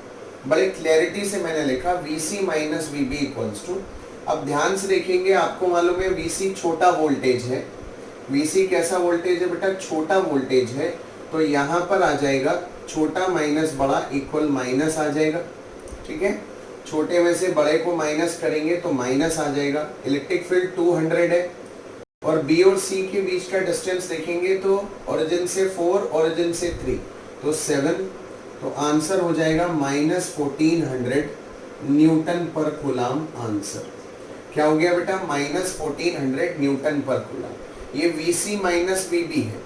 बड़े क्लैरिटी से मैंने लिखा VC minus VB equals to. अब ध्यान से देखेंगे, आपको मालूम है VC छोटा वोल्टेज है, VC कैसा वोल्टेज है बेटा, छोटा वोल्टेज है, तो यहाँ पर आ जाएगा छोटा माइनस बड़ा इक्वल माइनस आ जाएगा, ठीक है। छोटे में से बड़े को माइनस करेंगे तो माइनस आ जाएगा। इलेक्ट्रिक फील्ड 200 है और B और C के बीच का डिस्टेंस देखेंगे तो ओरिजिन से 4 ओरिजिन से 3 तो 7, तो आंसर हो जाएगा -1400 न्यूटन पर कूलम आंसर। क्या हो गया बेटा, माइनस 1400 न्यूटन पर कूलम। ये VC माइनस VB है।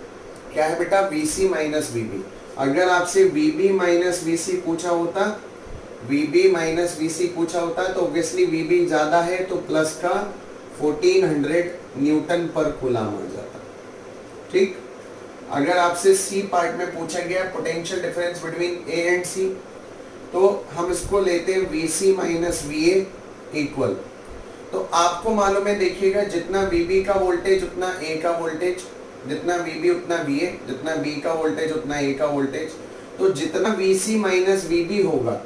क्या है बेटा, VC माइनस VB। अगर आपसे VB माइनस VC पूछा होता, VB माइनस VC पूछा होता तो ऑब्वियसली VB ज्यादा है तो प्लस का 1400 न्यूटन पर कूलम आ जाता। ठीक। अगर आपसे C पार्ट में पूछा गया potential difference between A and C, तो हम इसको लेते हैं VC माइनस VA इक्वल। तो आपको मालूम है, देखिएगा जितना VB का वोल्टेज उतना A का वोल्टेज, जितना VB उतना VA, जितना B का वोल्टेज उतना A का वोल्टेज। तो जितना VC माइनस VB होगा,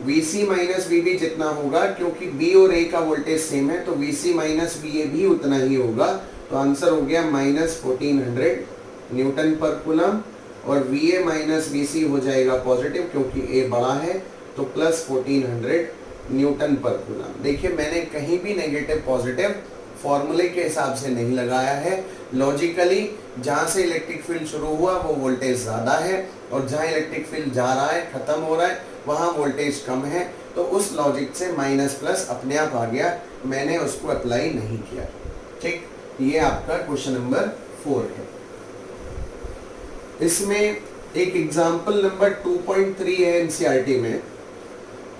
VC माइनस VB जितना होगा, क्योंकि B और A का वोल्टेज सेम है तो VC माइनस VA भी उतना ही होगा। तो आंसर हो गया माइनस 1400 न्यूटन पर कूलम, और VA माइनस VC हो जाएगा पॉजिटिव क्योंकि A बड़ा है, तो प्लस 1400 न्यूटन पर कूलम। देखिए मैंने कहीं भी नेगेटिव पॉजिटिव फॉर्मूले के हिसाब से नहीं लगाया है। लॉजिकली जहां से इलेक्ट्रिक फील्ड शुरू हुआ वो वोल्टेज ज्यादा है, और जहां इलेक्ट्रिक फील्ड जा रहा है, खत्म हो रहा है, वहां वोल्टेज कम है। तो उस लॉजिक से माइनस प्लस अपने आप आ गया, मैंने उसको अप्लाई नहीं किया। ठीक, ये आपका क्वेश्चन नंबर 4 है। इसमें एक एग्जाम्पल नंबर 2.3 है एनसीईआरटी में।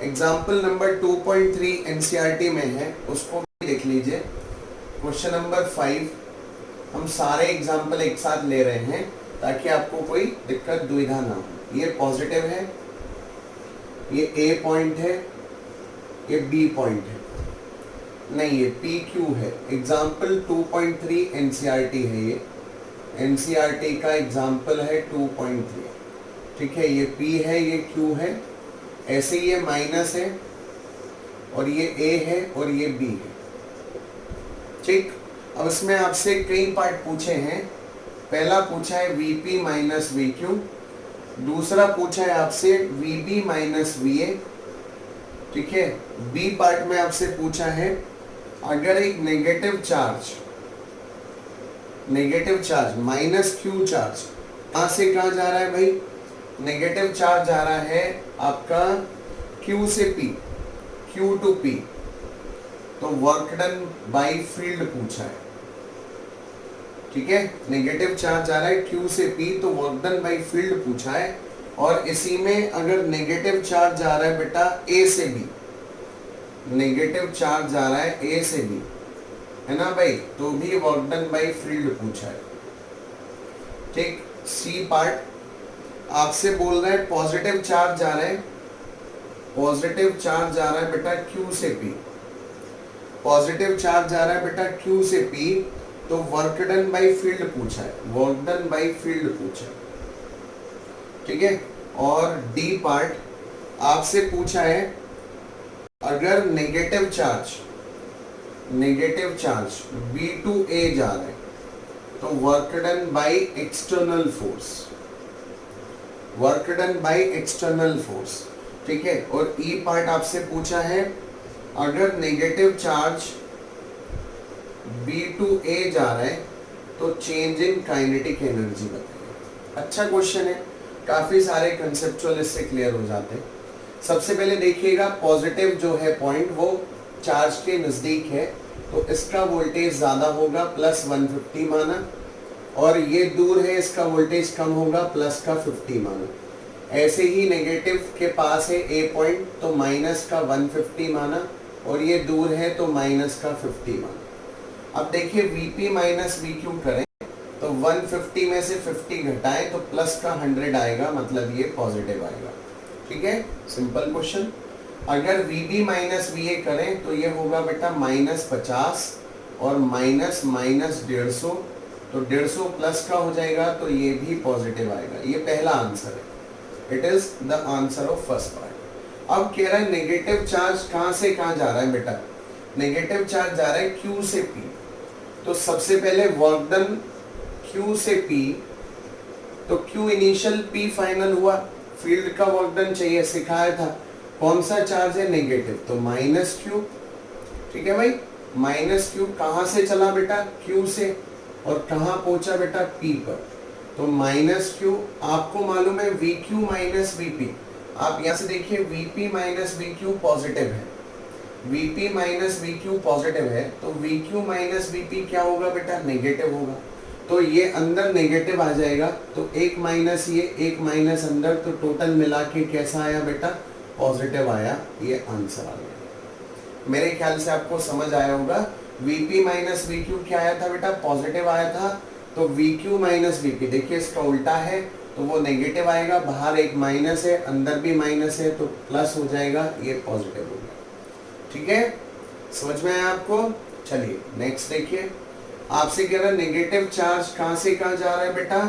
एग्जाम्पल नंबर 2.3 एनसीईआरटी में है, उसको भी देख लीजिए। क्वेश्चन नंबर 5, हम सारे एग्जाम्पल एक साथ ले रहे हैं ताकि आपको कोई दिक्कत दुविधा ना हो। ये पॉजिटिव है, ये A पॉइंट है, ये B पॉइंट है, नहीं ये PQ है। एग्जाम्पल 2.3 एनसीईआरटी है, ये एनसीईआरटी का एग्जाम्पल है 2.3। ठीक है, ये P है, ये Q है, ऐसे ये माइनस है, और ये A है, और ये B है। ठीक, अब इसमें आपसे कई पार्ट पूछे हैं। पहला पूछा है VP माइनस VQ, दूसरा पूछा है आपसे VB माइनस VA। ठीक है, B पार्ट में आपसे पूछा है अगर एक negative charge minus Q charge कहां से कहां जा रहा है भाई, नेगेटिव चार्ज जा रहा है आपका Q से P, Q टू P, तो वर्क डन बाय फील्ड पूछा है। ठीक है, नेगेटिव चार्ज जा रहा है Q से P, तो वर्क डन बाय फील्ड पूछा है। और इसी में अगर नेगेटिव चार्ज जा रहा है बेटा A से B, नेगेटिव चार्ज जा रहा है A से B, है ना भाई, तो भी वर्क डन बाय फील्ड पूछा है। ठीक, C पार्ट आपसे बोल रहा है पॉजिटिव चार्ज जा रहा है, पॉजिटिव चार्ज जा रहा है बेटा Q से P, पॉजिटिव चार्ज जा रहा है बेटा Q से P, तो वर्क डन बाय फील्ड पूछा है, वर्क डन बाय फील्ड पूछा है। ठीक है, और D पार्ट आपसे पूछा है अगर negative charge B to A जा रहा है तो work done by external force, work done by external force. ठीक है, और E पार्ट आपसे पूछा है अगर negative charge B to A जा रहा है तो चेंज इन काइनेटिक एनर्जी बताइए। अच्छा क्वेश्चन है, काफी सारे कंसेप्चुअल इससे क्लियर हो जाते हैं। सबसे पहले देखिएगा, पॉजिटिव जो है पॉइंट वो चार्ज के नजदीक है, तो इसका वोल्टेज ज्यादा होगा, प्लस 150 माना, और ये दूर है, इसका वोल्टेज कम होगा, प्लस का 50 माना। ऐसे ही नेगेटिव के पास है A पॉइंट, तो माइनस का 150 माना, और ये दूर है तो माइनस का 50 माना। अब देखिए VP माइनस VQ करें तो 150 में से 50 घटाएं तो प्लस का 100 आएगा, मतलब ये पॉजिटिव आएगा। ठीक है, सिंपल क्वेश्चन। अगर VB माइनस VA करें तो ये होगा बेटा माइनस 50 और माइनस माइनस 150, तो 150 प्लस का हो जाएगा, तो ये भी पॉजिटिव आएगा। ये पहला आंसर है, it is the answer of first part. अब कह रहा है नेगेटिव चार्ज कहां से कहां जा रहा है बेटा, नेगेटिव चार्ज जा रहा है Q से P, तो सबसे पहले वर्क डन Q से P, तो Q इनिशियल P फाइनल हुआ, फील्ड का वर्क डन चाहिए, सिखाया था। कौन सा चार्ज है, नेगेटिव, तो माइनस Q। ठीक है भाई, माइनस Q कहां से चला बेटा, Q से, और कहां पहुंचा बेटा, P पर, तो माइनस Q। आपको मालूम है VQ माइनस VP, आप यहां से देखिए VP माइनस VQ पॉजिटिव है, Vp माइनस Vq पॉजिटिव है तो Vq माइनस Vp क्या होगा बेटा, नेगेटिव होगा। तो ये अंदर नेगेटिव आ जाएगा, तो एक माइनस ये एक माइनस अंदर, तो टोटल मिला के कैसा आया बेटा, पॉजिटिव आया। ये आंसर आ गया। मेरे ख्याल से आपको समझ आया होगा। Vp माइनस Vq क्या आया था बेटा, पॉजिटिव आया था। तो Vq माइनस Vp, देखिए इसका उल्टा है तो वो नेगेटिव आएगा, बाहर एक माइनस है अंदर भी माइनस है तो प्लस हो जाएगा, ये पॉजिटिव हो गया। ठीक है, समझ में आया आपको। चलिए नेक्स्ट देखिए, आपसे कह रहा है नेगेटिव चार्ज कहां से कहां जा रहा है बेटा,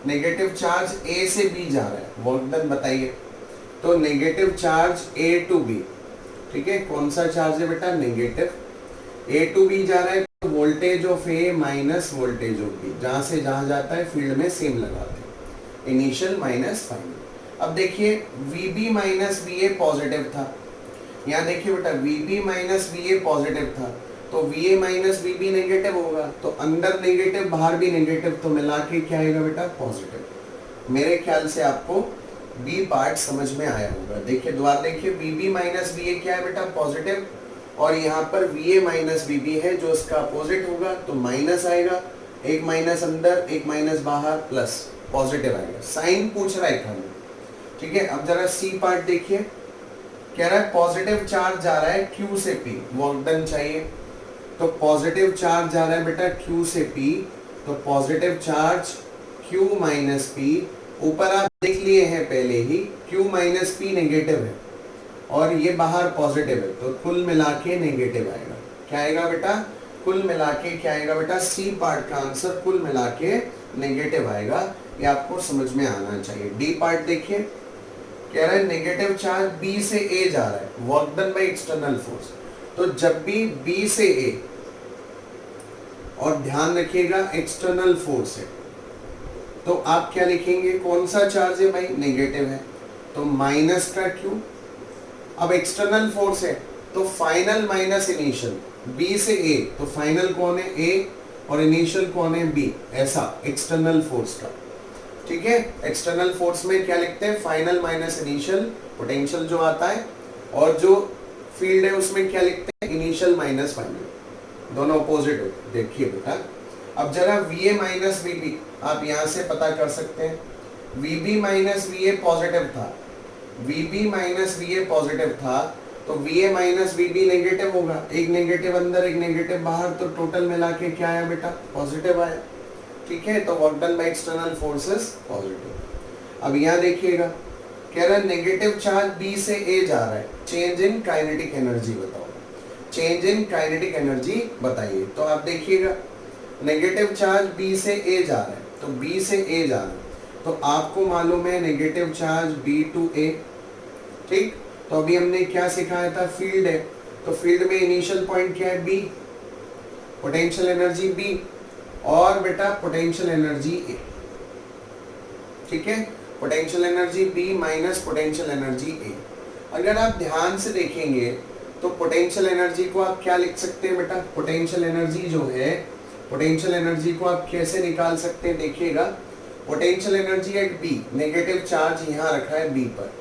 नेगेटिव चार्ज ए से बी जा रहा है। वर्क डन बताइए। तो negative charge A to B, ठीक है, कौन सा चार्ज है बेटा, नेगेटिव। ए टू बी जा रहा है तो voltage of A minus voltage of B, जहां से जहां जाता है फील्ड में सेम लगाते हैं, इनिशियल माइनस फाइनल। अब देखिए Vb माइनस Va पॉजिटिव था, यहाँ देखिए बेटा Vb माइनस Va पॉजिटिव था तो Va माइनस Vb नेगेटिव होगा, तो अंदर नेगेटिव बाहर भी नेगेटिव, तो मिला के क्या आएगा बेटा, पॉजिटिव। मेरे ख्याल से आपको बी पार्ट समझ में आया होगा। देखिए दोबारा देखिए, Vb माइनस Va क्या है बेटा, पॉजिटिव, और यहाँ पर Va माइनस Vb है जो इसका अपोजिट होगा, तो माइनस आएगा, एक माइनस अंदर एक माइनस बाहर, प्लस पॉजिटिव आएगा। साइन पूछ रहा है खाली, ठीक है। अब जरा सी पार्ट देखिए, कह रहा है पॉजिटिव चार्ज जा रहा है Q से P, वर्क डन चाहिए। तो पॉजिटिव चार्ज जा रहा है बेटा Q से P, तो positive charge Q minus P, ऊपर आप देख लिए हैं पहले ही, Q माइनस P नेगेटिव है और ये बाहर पॉजिटिव है, तो कुल मिला के नेगेटिव आएगा। क्या आएगा बेटा, कुल मिला के क्या आएगा बेटा, सी पार्ट का आंसर कुल मिला के नेगेटिव आएगा। ये आपको समझ में आना चाहिए। डी पार्ट देखिए, कह रहा है नेगेटिव चार्ज बी से ए जा रहा है, work done by external force. तो जब भी बी से ए, और ध्यान रखिएगा एक्सटर्नल फोर्स है, तो आप क्या लिखेंगे, कौन सा चार्ज है भाई, नेगेटिव है, तो माइनस का क्यू। अब एक्सटर्नल फोर्स है तो फाइनल माइनस इनिशियल, बी से ए, तो फाइनल कौन है, ए, और इनिशियल कौन है, बी, ऐसा एक्सटर्नल फोर्स का। ठीक है, एक्सटर्नल फोर्स में क्या लिखते हैं, फाइनल माइनस इनिशियल, पोटेंशियल जो आता है, और जो फील्ड है उसमें क्या लिखते हैं, इनिशियल माइनस फाइनल, दोनों अपोजिट होते हैं। देखिए बेटा, अब जरा Va माइनस Vb आप यहां से पता कर सकते हैं। Vb माइनस Va पॉजिटिव था, Vb माइनस Va पॉजिटिव था, तो Va माइनस Vb नेगेटिव होगा, एक नेगेटिव अंदर एक नेगेटिव बाहर, तो टोटल मिला के क्या आया बेटा, पॉजिटिव आया। ठीक है, तो work done by external forces positive. अब यहाँ देखिएगा, कह रहा है नेगेटिव चार्ज बी से ए जा रहा है, चेंज इन काइनेटिक एनर्जी बताओ, चेंज इन काइनेटिक एनर्जी बताइए। तो आप देखिएगा नेगेटिव चार्ज बी से ए जा रहा है, तो बी से ए जा रहा है, तो आपको मालूम है नेगेटिव चार्ज बी टू ए, ठीक। तो अभी हमने क्या सिखाया था, फील्ड है, तो फील्ड में इनिशियल पॉइंट क्या है, बी, पोटेंशियल एनर्जी बी, और बेटा पोटेंशियल एनर्जी ए। ठीक है, potential energy B minus potential energy A. अगर आप ध्यान से देखेंगे तो पोटेंशियल एनर्जी को आप क्या लिख सकते हैं बेटा, पोटेंशियल एनर्जी जो है, पोटेंशियल एनर्जी को आप कैसे निकाल सकते हैं, देखिएगा potential energy at B, negative charge यहाँ रखा है बी पर,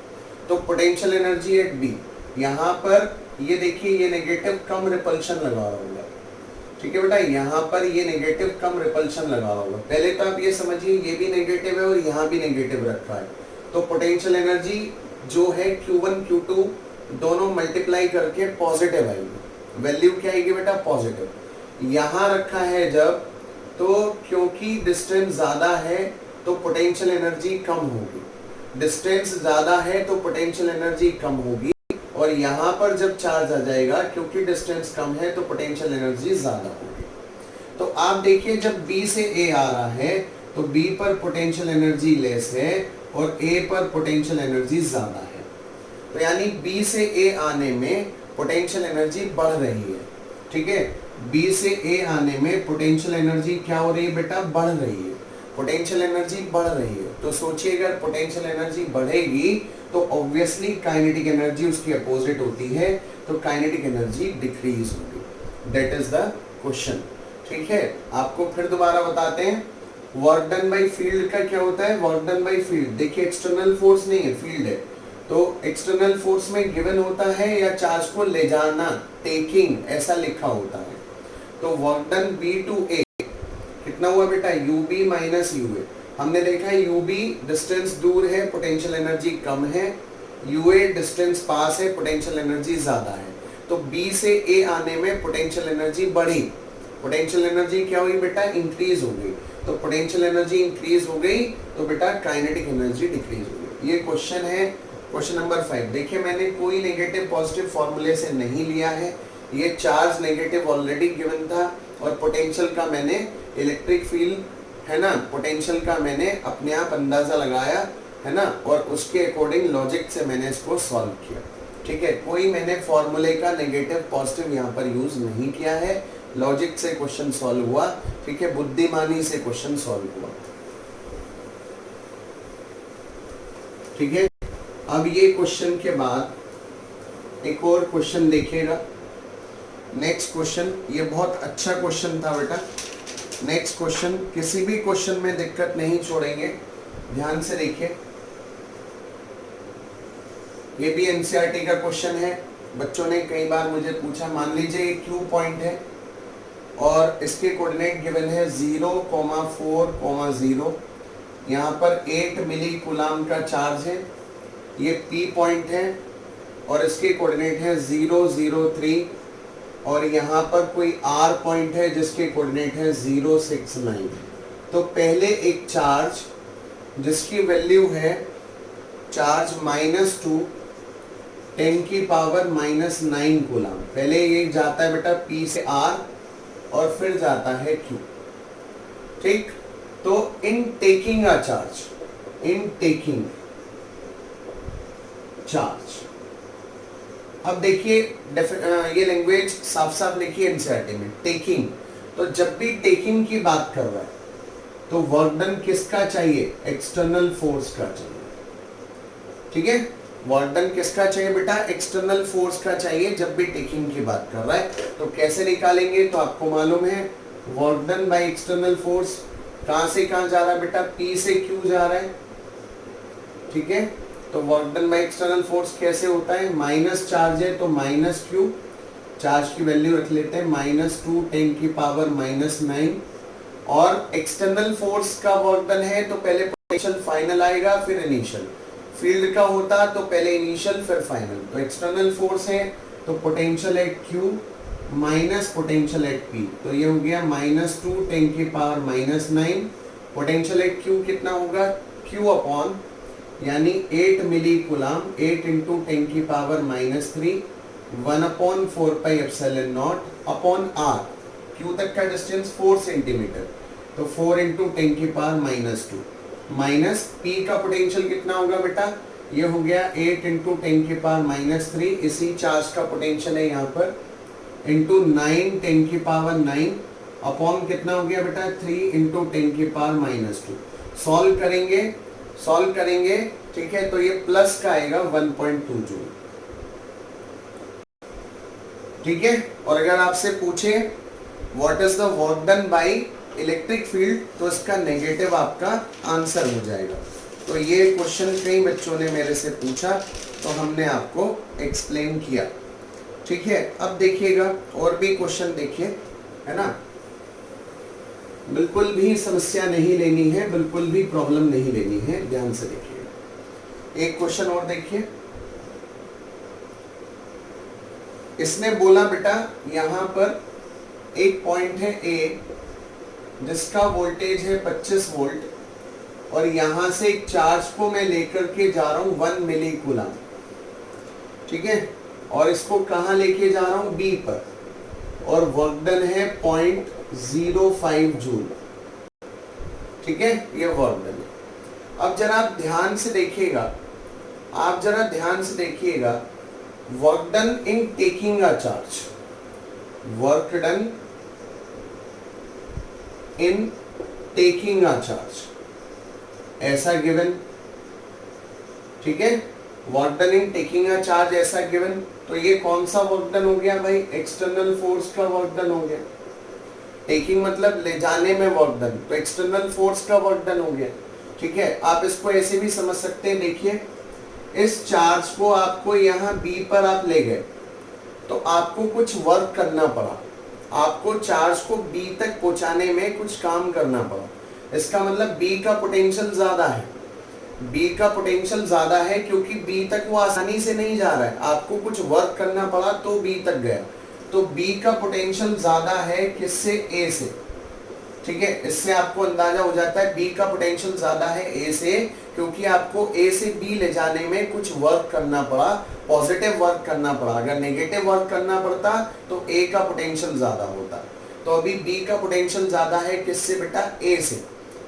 तो पोटेंशियल एनर्जी एट बी, यहाँ पर ये देखिए ये नेगेटिव कम रिपल्शन लगा रहा होगा। ठीक है बेटा, यहाँ पर ये नेगेटिव कम रिपल्शन लगा होगा। पहले तो आप ये समझिए ये भी नेगेटिव है और यहाँ भी नेगेटिव रखा है, तो पोटेंशियल एनर्जी जो है Q1 Q2 दोनों मल्टीप्लाई करके पॉजिटिव आएगी, वैल्यू क्या आएगी बेटा, पॉजिटिव। यहाँ रखा है जब, तो क्योंकि डिस्टेंस ज्यादा है तो पोटेंशियल एनर्जी कम होगी, डिस्टेंस ज्यादा है तो पोटेंशियल एनर्जी कम होगी, और यहाँ पर जब चार्ज आ जाएगा क्योंकि डिस्टेंस कम है तो पोटेंशियल एनर्जी ज्यादा होगी। तो आप देखिए जब B से A आ रहा है तो B पर पोटेंशियल एनर्जी लेस है और A पर पोटेंशियल एनर्जी ज्यादा है, तो यानी B से A आने में पोटेंशियल एनर्जी बढ़ रही है। ठीक है, B से A आने में पोटेंशियल एनर्जी क्या हो रही है बेटा, बढ़ रही है, पोटेंशियल एनर्जी बढ़ रही है। तो सोचिए अगर पोटेंशियल एनर्जी बढ़ेगी तो ऑब्वियसली काइनेटिक एनर्जी उसकी अपोजिट होती है, तो काइनेटिक एनर्जी डिक्रीज होगी। That is the question. ठीक है, आपको फिर दोबारा बताते हैं, वर्क डन बाय फील्ड का क्या होता है, वर्क डन बाय फील्ड, देखिए एक्सटर्नल फोर्स नहीं है, फील्ड है, तो एक्सटर्नल फोर्स में गिवन होता है या चार्ज को ले जाना, टेकिंग, ऐसा लिखा होता है। तो वर्क डन बी टू ए कितना हुआ बेटा, यूबी माइनस यूए। हमने देखा है यूबी डिस्टेंस दूर है, पोटेंशियल एनर्जी कम है, यूए डिस्टेंस पास है, पोटेंशियल एनर्जी ज्यादा है। तो बी से ए आने में पोटेंशियल एनर्जी बढ़ी, पोटेंशियल एनर्जी क्या हुई बेटा, इंक्रीज हो गई। तो पोटेंशियल एनर्जी इंक्रीज हो गई तो बेटा काइनेटिक एनर्जी डिक्रीज हो गई। ये क्वेश्चन है, क्वेश्चन नंबर 5। देखिए मैंने कोई नेगेटिव पॉजिटिव फॉर्मूले से नहीं लिया है, ये चार्ज नेगेटिव ऑलरेडी गिवन था और पोटेंशियल का मैंने इलेक्ट्रिक फील्ड है ना, पोटेंशियल का मैंने अपने आप अंदाजा लगाया है ना, और उसके अकॉर्डिंग लॉजिक से मैंने इसको सॉल्व किया। ठीक है, कोई मैंने फॉर्मूले का नेगेटिव पॉजिटिव यहाँ पर यूज नहीं किया है, लॉजिक से क्वेश्चन सॉल्व हुआ। ठीक है, बुद्धिमानी से क्वेश्चन सॉल्व हुआ। ठीक है, अब ये क्वेश्चन के बाद एक और क्वेश्चन देखिएगा। नेक्स्ट क्वेश्चन, ये बहुत अच्छा क्वेश्चन था बेटा। नेक्स्ट क्वेश्चन, किसी भी क्वेश्चन में दिक्कत नहीं छोड़ेंगे, ध्यान से देखिए। ये भी एनसीईआरटी का क्वेश्चन है, बच्चों ने कई बार मुझे पूछा। मान लीजिए ये क्यू पॉइंट है और इसके कोऑर्डिनेट गिवन है 0,4,0। यहाँ पर 8 मिली कूलाम का चार्ज है। ये पी पॉइंट है और इसके कोऑर्डिनेट है 0,0,3 और यहाँ पर कोई आर पॉइंट है जिसके कोऑर्डिनेट है 0,69। तो पहले एक चार्ज जिसकी वैल्यू है चार्ज -2 10⁻⁻9 कूलम, पहले ये जाता है बेटा P से R और फिर जाता है Q। ठीक, तो in taking a charge, in taking charge, अब देखिए ये लैंग्वेज साफ साफ लिखिए एनसीईआरटी में, टेकिंग। तो जब भी टेकिंग की बात कर रहा है तो वर्क डन किसका चाहिए, एक्सटर्नल फोर्स का चाहिए। ठीक है, वर्क डन किसका चाहिए बेटा, एक्सटर्नल फोर्स का चाहिए जब भी टेकिंग की बात कर रहा है। तो कैसे निकालेंगे, तो आपको मालूम है work done by external force कहां से कहां जा रहा है बेटा, P से Q जा रहा है। ठीक है, तो work done by external force कैसे होता है, माइनस चार्ज है तो -Q, चार्ज की वैल्यू रख लेते हैं -2 10⁻⁻9, और एक्सटर्नल फोर्स का वर्क डन है तो पहले पोटेंशियल फाइनल आएगा फिर इनिशियल, फील्ड का होता तो पहले इनिशियल फिर फाइनल। तो एक्सटर्नल फोर्स है तो potential at Q minus potential at P, तो ये हो गया -2 10⁻⁻9। पोटेंशियल एट Q कितना होगा, Q अपॉन यानी 8 milli coulomb, 8 into 10⁻⁻3 1/4πε0 upon R। Q तक का डिस्टेंस 4 सेंटीमीटर, तो 4 इंटू 10⁻⁻2 माइनस P का पोटेंशियल कितना होगा बेटा, ये हो गया 8 इंटू 10⁻⁻3, इसी चार्ज का पोटेंशियल है यहाँ पर, इंटू 9 10⁻9 अपॉन कितना हो गया बेटा 3 इंटू 10⁻2। सॉल्व करेंगे ठीक है, तो ये प्लस का आएगा 1.2 जूल। ठीक है, और अगर आपसे पूछे what is the work done by electric field, तो इसका नेगेटिव आपका आंसर हो जाएगा। तो ये क्वेश्चन कई बच्चों ने मेरे से पूछा तो हमने आपको एक्सप्लेन किया। ठीक है, अब देखिएगा और भी क्वेश्चन देखिए, है ना, बिल्कुल भी समस्या नहीं लेनी है, बिल्कुल भी प्रॉब्लम नहीं लेनी है, ध्यान से देखिए। एक क्वेश्चन और देखिए, इसने बोला बेटा यहां पर एक पॉइंट है A जिसका वोल्टेज है 25 वोल्ट और यहां से एक चार्ज को मैं लेकर के जा रहा हूं 1 मिली कूलम। ठीक है, और इसको कहां लेके जा रहा हूं, B पर, और वर्क डन है 0.05 जूल। ठीक है, ये वर्क डन है। अब जरा आप ध्यान से देखिएगा, work done in taking a charge, work done in taking a charge, ऐसा गिवन। ठीक है, work done in taking a charge ऐसा गिवन, तो ये कौन सा वर्क डन हो गया भाई, एक्सटर्नल फोर्स का वर्क डन हो गया। टेकिंग मतलब ले जाने में वर्क डन, तो एक्सटर्नल फोर्स का वर्क डन हो गया। ठीक है, आप इसको ऐसे भी समझ सकते हैं, देखिए इस चार्ज को आपको यहाँ B पर आप ले गए तो आपको कुछ वर्क करना पड़ा, आपको चार्ज को B तक पहुंचाने में कुछ काम करना पड़ा। इसका मतलब B का पोटेंशियल ज्यादा है, B का पोटेंशियल ज्यादा है क्योंकि B तक वो आसानी से नहीं जा रहा है, आपको कुछ वर्क करना पड़ा तो B तक गया। तो B का पोटेंशियल ज्यादा है किससे? A से। ठीक है, इससे आपको अंदाजा हो जाता है B का पोटेंशियल ज्यादा है A से, क्योंकि आपको A से B ले जाने में कुछ वर्क करना पड़ा, पॉजिटिव वर्क करना पड़ा। अगर नेगेटिव वर्क करना पड़ता तो A का पोटेंशियल ज्यादा होता। तो अभी B का पोटेंशियल ज्यादा है किससे बेटा? A से।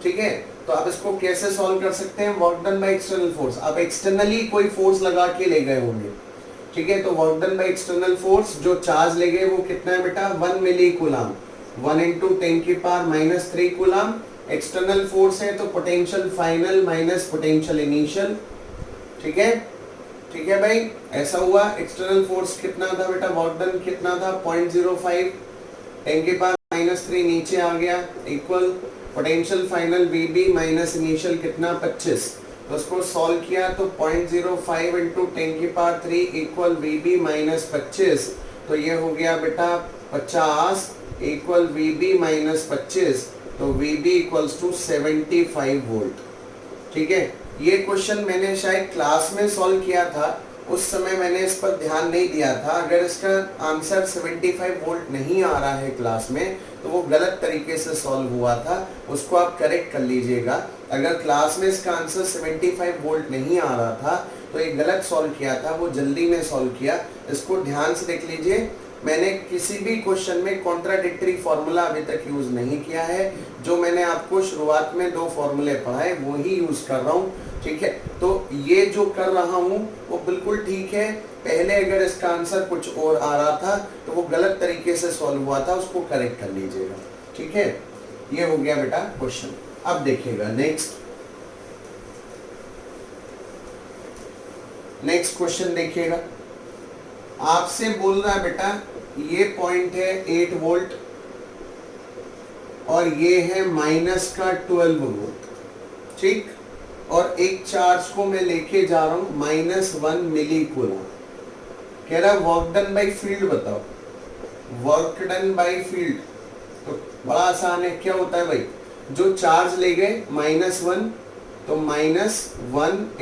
ठीक है, तो आप इसको कैसे सॉल्व कर सकते हैं? Work done by external force. आप एक्सटर्नली कोई फोर्स लगा के ले गए होंगे। ठीक है, तो work done by external force, जो चार्ज ले गए वो कितना है बेटा? 1 मिली कूलम, 1 × 10⁻³ कूलम। एक्सटर्नल फोर्स है तो potential final minus potential initial. ठीक है, ठीक है भाई, ऐसा हुआ। एक्सटर्नल फोर्स कितना था बेटा? वर्क डन कितना था? 0.05, 10⁻³ नीचे आ गया, equal potential final VB minus initial कितना? 25। तो उसको सॉल्व किया तो 0.05 × 10⁻³ इक्वल VB माइनस 25। तो ये हो गया बेटा 50 इक्वल VB माइनस 25। तो VB इक्वल्स टू 75 वोल्ट। ठीक है, ये क्वेश्चन मैंने शायद क्लास में सॉल्व किया था, उस समय मैंने इस पर ध्यान नहीं दिया था। अगर इसका आंसर 75 वोल्ट नहीं आ रहा है क्लास में तो वो गलत तरीके से सॉल्व हुआ था, उसको आप करेक्ट कर लीजिएगा। अगर क्लास में इसका आंसर 75 वोल्ट नहीं आ रहा था तो ये गलत सॉल्व किया था, वो जल्दी में सॉल्व किया। इसको ध्यान से देख लीजिए, मैंने किसी भी क्वेश्चन में कॉन्ट्राडिक्टरी फॉर्मूला अभी तक यूज नहीं किया है। जो मैंने आपको शुरुआत में 2 फॉर्मूले पढ़ाए वो ही यूज कर रहा हूँ। ठीक है, तो ये जो कर रहा हूँ वो बिल्कुल ठीक है। पहले अगर इसका आंसर कुछ और आ रहा था तो वो गलत तरीके से सॉल्व हुआ था, उसको करेक्ट कर लीजिएगा। ठीक है, ये हो गया बेटा क्वेश्चन। अब देखिएगा नेक्स्ट क्वेश्चन देखिएगा। आपसे बोल रहा है बेटा ये पॉइंट है 8 वोल्ट और ये है माइनस का 12 वोल्ट। ठीक, और एक चार्ज को मैं लेके जा रहा हूं -1 मिली कूलम। कह रहा वर्क डन बाय फील्ड बताओ। वर्क डन बाय फील्ड तो बड़ा आसान है, क्या होता है भाई? जो चार्ज ले गए -1 तो -1 ×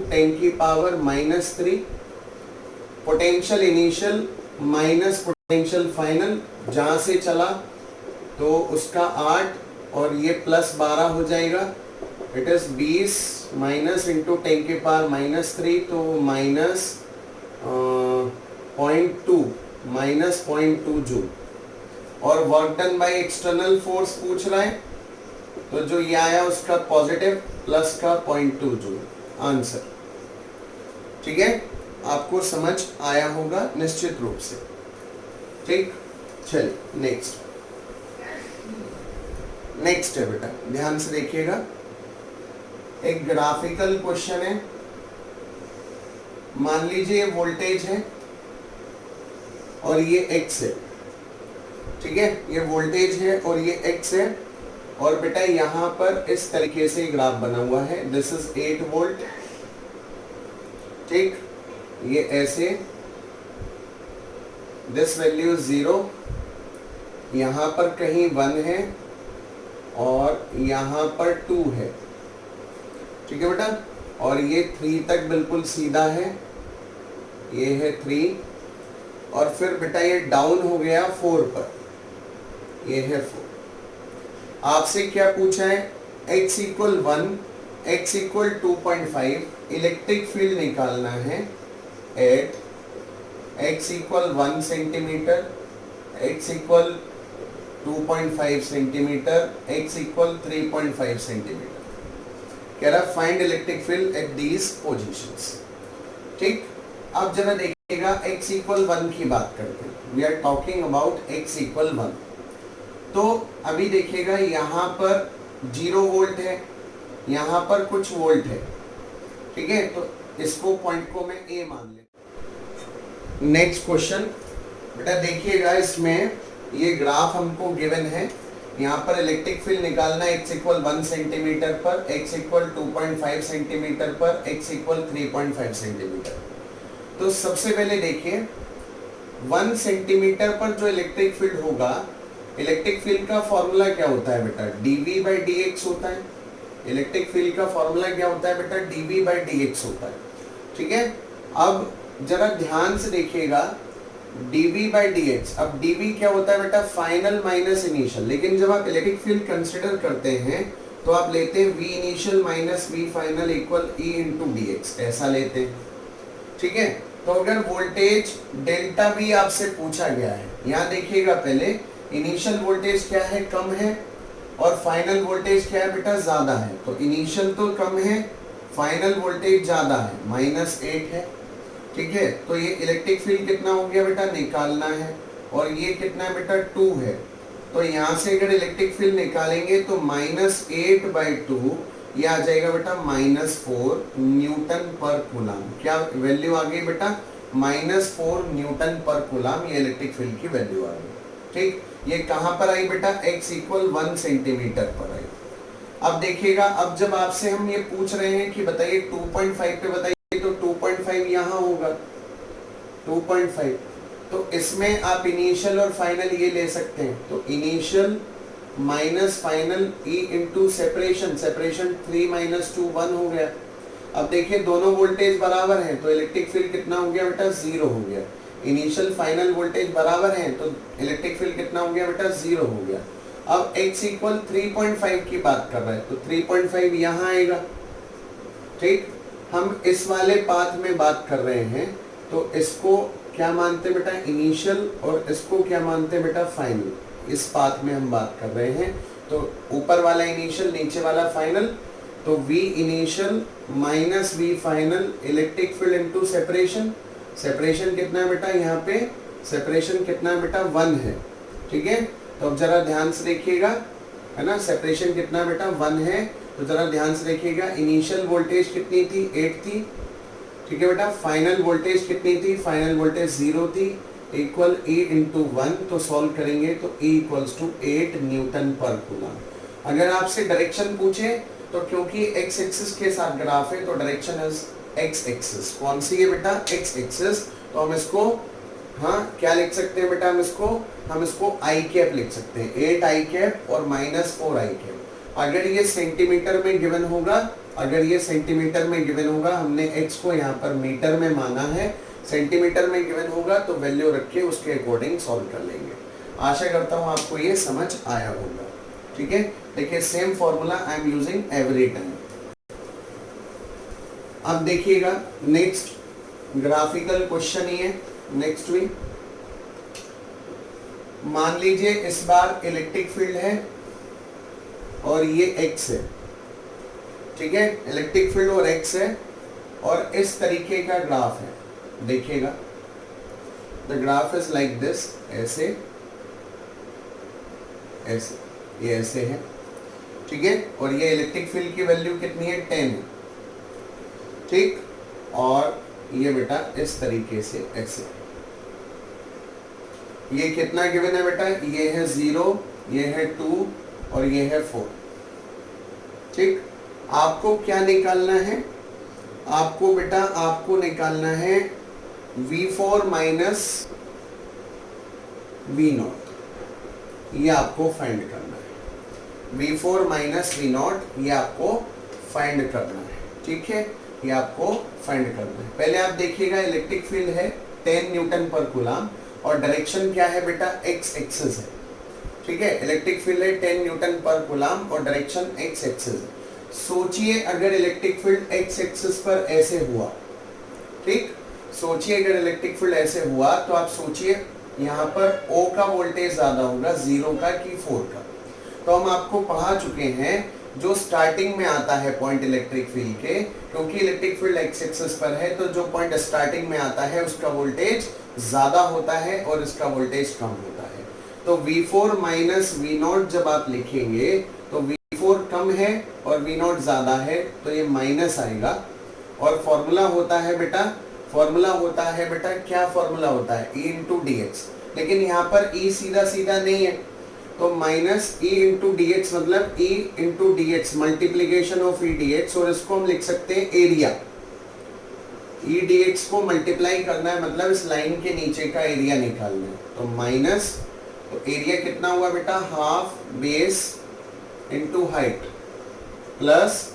10⁻³ potential initial minus potential final, जहां से चला तो उसका 8 और ये +12 हो जाएगा। इट इज 20 माइनस इंटू 10⁻³ तो -0.2 जूल। और work done by external force पूछ रहा है तो जो ये आया उसका पॉजिटिव प्लस का 0.2 जूल आंसर। ठीक है, आपको समझ आया होगा निश्चित रूप से। ठीक, चलिए नेक्स्ट है बेटा, ध्यान से देखिएगा। एक ग्राफिकल क्वेश्चन है। मान लीजिए वोल्टेज है और ये x है। ठीक है, ये वोल्टेज है और ये x है, और बेटा यहां पर इस तरीके से ग्राफ बना हुआ है। This is 8 volt. ठीक, ये ऐसे, दिस वैल्यू 0, यहां पर कहीं 1 है और यहां पर 2 है। ठीक है बेटा, और ये 3 तक बिल्कुल सीधा है, ये है 3, और फिर बेटा ये डाउन हो गया 4 पर, ये है 4। आपसे क्या पूछा है? x = 1, x = 2.5, इलेक्ट्रिक फील्ड निकालना है at x = 1 centimetre, x = 2.5 centimetre, x = 3.5 centimetre. कह रहा find electric field at these positions. ठीक, अब जरा देखिएगा x = 1 की बात करते हैं। We are talking about x = 1। तो अभी देखिएगा यहाँ पर 0 वोल्ट है, यहाँ पर कुछ वोल्ट है। ठीक है, तो इसको पॉइंट को मैं A मान ले। नेक्स्ट क्वेश्चन बेटा देखिएगा, इसमें ये ग्राफ हमको गिवन है यहाँ पर इलेक्ट्रिक फील्ड निकालना x इक्वल 1 सेंटीमीटर पर, x इक्वल 2.5 सेंटीमीटर पर, x इक्वल 3.5 सेंटीमीटर। तो सबसे पहले देखिए 1 सेंटीमीटर पर जो इलेक्ट्रिक फील्ड होगा, इलेक्ट्रिक फील्ड का फॉर्मूला क्या होता है बेटा, dv बाई dx होता है। इलेक्ट्रिक फील्ड का फॉर्मूला क्या होता है बेटा, dv बाई dx होता है। ठीक है, अब जरा ध्यान से देखिएगा dv बाई dx। अब dv क्या होता है बेटा, फाइनल माइनस इनिशियल। लेकिन जब आप इलेक्ट्रिक फील्ड कंसिडर करते हैं तो आप लेते हैं v initial minus v final equal e into dx, ऐसा लेते हैं। ठीक है, तो अगर वोल्टेज डेल्टा v आपसे पूछा गया है, यहाँ देखिएगा पहले इनिशियल वोल्टेज क्या है, कम है, और फाइनल वोल्टेज क्या है बेटा, ज्यादा है। तो इनिशियल तो कम है, फाइनल वोल्टेज ज्यादा है, -8 है। ठीक है, तो ये इलेक्ट्रिक फील्ड कितना हो गया बेटा, निकालना है, और ये कितना है बेटा, 2 है। तो यहाँ से अगर इलेक्ट्रिक फील्ड निकालेंगे तो -8/2 ये आ जाएगा बेटा -4 न्यूटन पर कूलम। क्या वैल्यू आ गई बेटा, -4 न्यूटन पर कूलम, ये इलेक्ट्रिक फील्ड की वैल्यू आ गई। ठीक, ये कहां पर आई बेटा, x इक्वल 1 सेंटीमीटर पर आई। अब देखिएगा, अब जब आपसे हम ये पूछ रहे हैं कि बताइए 2.5 पे बताइए, तो 2.5 यहाँ होगा 2.5। तो इसमें आप इनिशियल और फाइनल ये ले सकते हैं। तो initial minus final e into separation, separation 3 - 2 1 हो गया। अब देखिए दोनों वोल्टेज बराबर हैं, तो इलेक्ट्रिक फील्ड कितना हो गया बेटा, 0 हो गया। इनिशियल फाइनल वोल्टेज बराबर हैं, तो इलेक्ट्रिक फील्ड कितना हो गया बेटा, 0 हो गया। अब x इक्वल 3.5 की बात कर रहा है, तो 3.5 यहाँ आएगा। ठीक, हम इस वाले पाथ में बात कर रहे हैं, तो इसको क्या मानते बेटा, इनिशियल, और इसको क्या मानते बेटा, फाइनल। इस पाथ में हम बात कर रहे हैं, तो ऊपर वाला इनिशियल, नीचे वाला फाइनल। तो v initial minus v final, electric field into separation. Separation कितना है बेटा, यहाँ पे सेपरेशन कितना है बेटा, 1 है। ठीक है, तो अब जरा ध्यान से देखिएगा, है ना, सेपरेशन कितना बेटा, 1 है। तो जरा ध्यान से देखिएगा, इनिशियल वोल्टेज कितनी थी, 8 थी। ठीक है बेटा, फाइनल वोल्टेज कितनी थी, फाइनल वोल्टेज 0 थी, इक्वल e इंटू 1। तो सॉल्व करेंगे तो e इक्वल्स टू 8 न्यूटन पर कूलम। अगर आपसे डायरेक्शन पूछे तो क्योंकि x एक्सिस के साथ ग्राफ है, तो डायरेक्शन इज x एक्सिस। कौन सी है बेटा, x एक्सिस। तो हम इसको क्या लिख सकते हैं बेटा, हम इसको i कैप लिख सकते हैं, 8 i कैप और -4 i कैप। अगर ये सेंटीमीटर में गिवन होगा, हमने x को यहाँ पर मीटर में माना है, सेंटीमीटर में गिवन होगा तो वैल्यू रख के उसके अकॉर्डिंग सॉल्व कर लेंगे। आशा करता हूँ आपको ये समझ आया होगा। ठीक है, देखिए same formula I am using every time. अब देखिएगा नेक्स्ट ग्राफिकल क्वेश्चन ही है, नेक्स्ट भी। मान लीजिए इस बार इलेक्ट्रिक फील्ड है और ये x है। ठीक है, इलेक्ट्रिक फील्ड और x है, और इस तरीके का ग्राफ है। देखिएगा, the graph is like this, ऐसे ऐसे, ये ऐसे है। ठीक है, और ये इलेक्ट्रिक फील्ड की वैल्यू कितनी है, 10 है। ठीक, और ये बेटा इस तरीके से ऐसे, ये कितना गिवन है बेटा, ये है 0, ये है 2 और ये है 4। ठीक, आपको क्या निकालना है, आपको बेटा आपको निकालना है V4 माइनस V0, ये आपको फाइंड करना है। V4 माइनस V0 ये आपको फाइंड करना है। ठीक है, ये आपको फाइंड करना है। पहले आप देखिएगा, इलेक्ट्रिक फील्ड है 10 न्यूटन पर कूलम, और डायरेक्शन क्या है बेटा, x एक्सिस है। ठीक है, इलेक्ट्रिक फील्ड है 10 न्यूटन पर कूलम और डायरेक्शन x एक्सिस है। सोचिए अगर इलेक्ट्रिक फील्ड x एक्सिस पर ऐसे हुआ, ठीक, सोचिए अगर इलेक्ट्रिक फील्ड ऐसे हुआ, तो आप सोचिए यहाँ पर O का वोल्टेज ज्यादा होगा 0 का कि 4 का। तो हम आपको पढ़ा चुके हैं, जो स्टार्टिंग में आता है पॉइंट इलेक्ट्रिक फील्ड के, क्योंकि इलेक्ट्रिक फील्ड x एक्सिस पर है, तो जो पॉइंट स्टार्टिंग में आता है उसका वोल्टेज ज्यादा होता है और इसका वोल्टेज कम होता है। तो V4 माइनस V0 जब आप लिखेंगे तो V4 कम है और V0 ज्यादा है, तो ये माइनस आएगा। और फॉर्मूला होता है बेटा, क्या फॉर्मूला होता है, E इंटू dx। लेकिन यहाँ पर E सीधा सीधा नहीं है, तो minus E into D X मतलब E into D X, multiplication of E D X, और इसको हम लिख सकते हैं एरिया। ई डी एक्स को मल्टीप्लाई करना है मतलब इस लाइन के नीचे का एरिया निकालना है। तो माइनस, तो एरिया कितना हुआ बेटा, half base into height, plus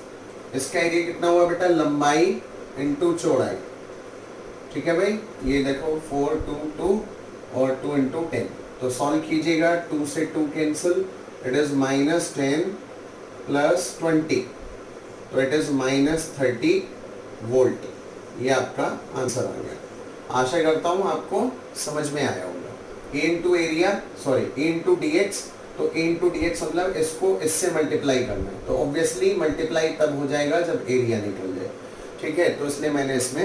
इसका एरिया कितना हुआ बेटा, लंबाई इंटू चौड़ाई। ठीक है भाई, ये देखो 4 2 2 और 2 इंटू 10, तो सॉल्व कीजिएगा, 2 से 2 कैंसिल, इट इज -10 प्लस 20, तो इट इज -30 वोल्ट। ये आपका आंसर आ गया। आशा करता हूँ आपको समझ में आया होगा। ए इंटू एरिया, सॉरी ए इंटू डी एक्स, तो ए इंटू डी एक्स मतलब इसको इससे मल्टीप्लाई करना है, तो ऑब्वियसली मल्टीप्लाई तब हो जाएगा जब एरिया निकल जाए। ठीक है, तो इसलिए मैंने इसमें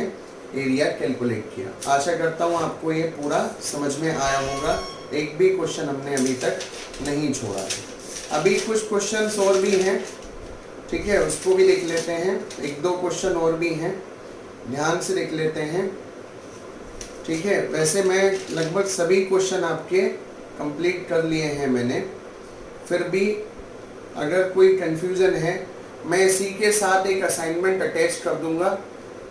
एरिया कैलकुलेट किया। आशा करता हूँ आपको ये पूरा समझ में आया होगा। एक भी क्वेश्चन हमने अभी तक नहीं छोड़ा है। अभी कुछ क्वेश्चंस और भी हैं, ठीक है, उसको भी लिख लेते हैं। एक दो क्वेश्चन और भी हैं, ध्यान से लिख लेते हैं। ठीक है, वैसे मैं लगभग सभी क्वेश्चन आपके कंप्लीट कर लिए हैं मैंने, फिर भी अगर कोई कंफ्यूजन है मैं इसी के साथ एक असाइनमेंट अटैच कर दूंगा।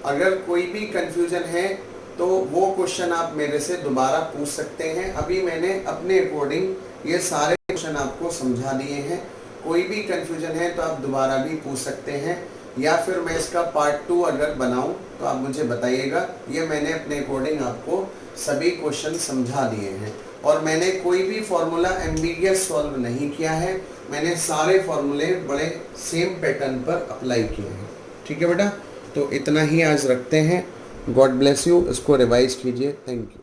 अगर कोई भी कंफ्यूजन है तो वो क्वेश्चन आप मेरे से दोबारा पूछ सकते हैं। अभी मैंने अपने अकॉर्डिंग ये सारे क्वेश्चन आपको समझा दिए हैं। कोई भी कंफ्यूजन है तो आप दोबारा भी पूछ सकते हैं, या फिर मैं इसका पार्ट 2 अगर बनाऊं तो आप मुझे बताइएगा। ये मैंने अपने अकॉर्डिंग आपको सभी क्वेश्चन समझा दिए हैं, और मैंने कोई भी फॉर्मूला एम्बिगियस सॉल्व नहीं किया है। मैंने सारे फॉर्मूले बड़े सेम पैटर्न पर अप्लाई किए हैं। ठीक है बेटा, तो इतना ही आज रखते हैं। God bless you. इसको रिवाइज कीजिए। Thank you.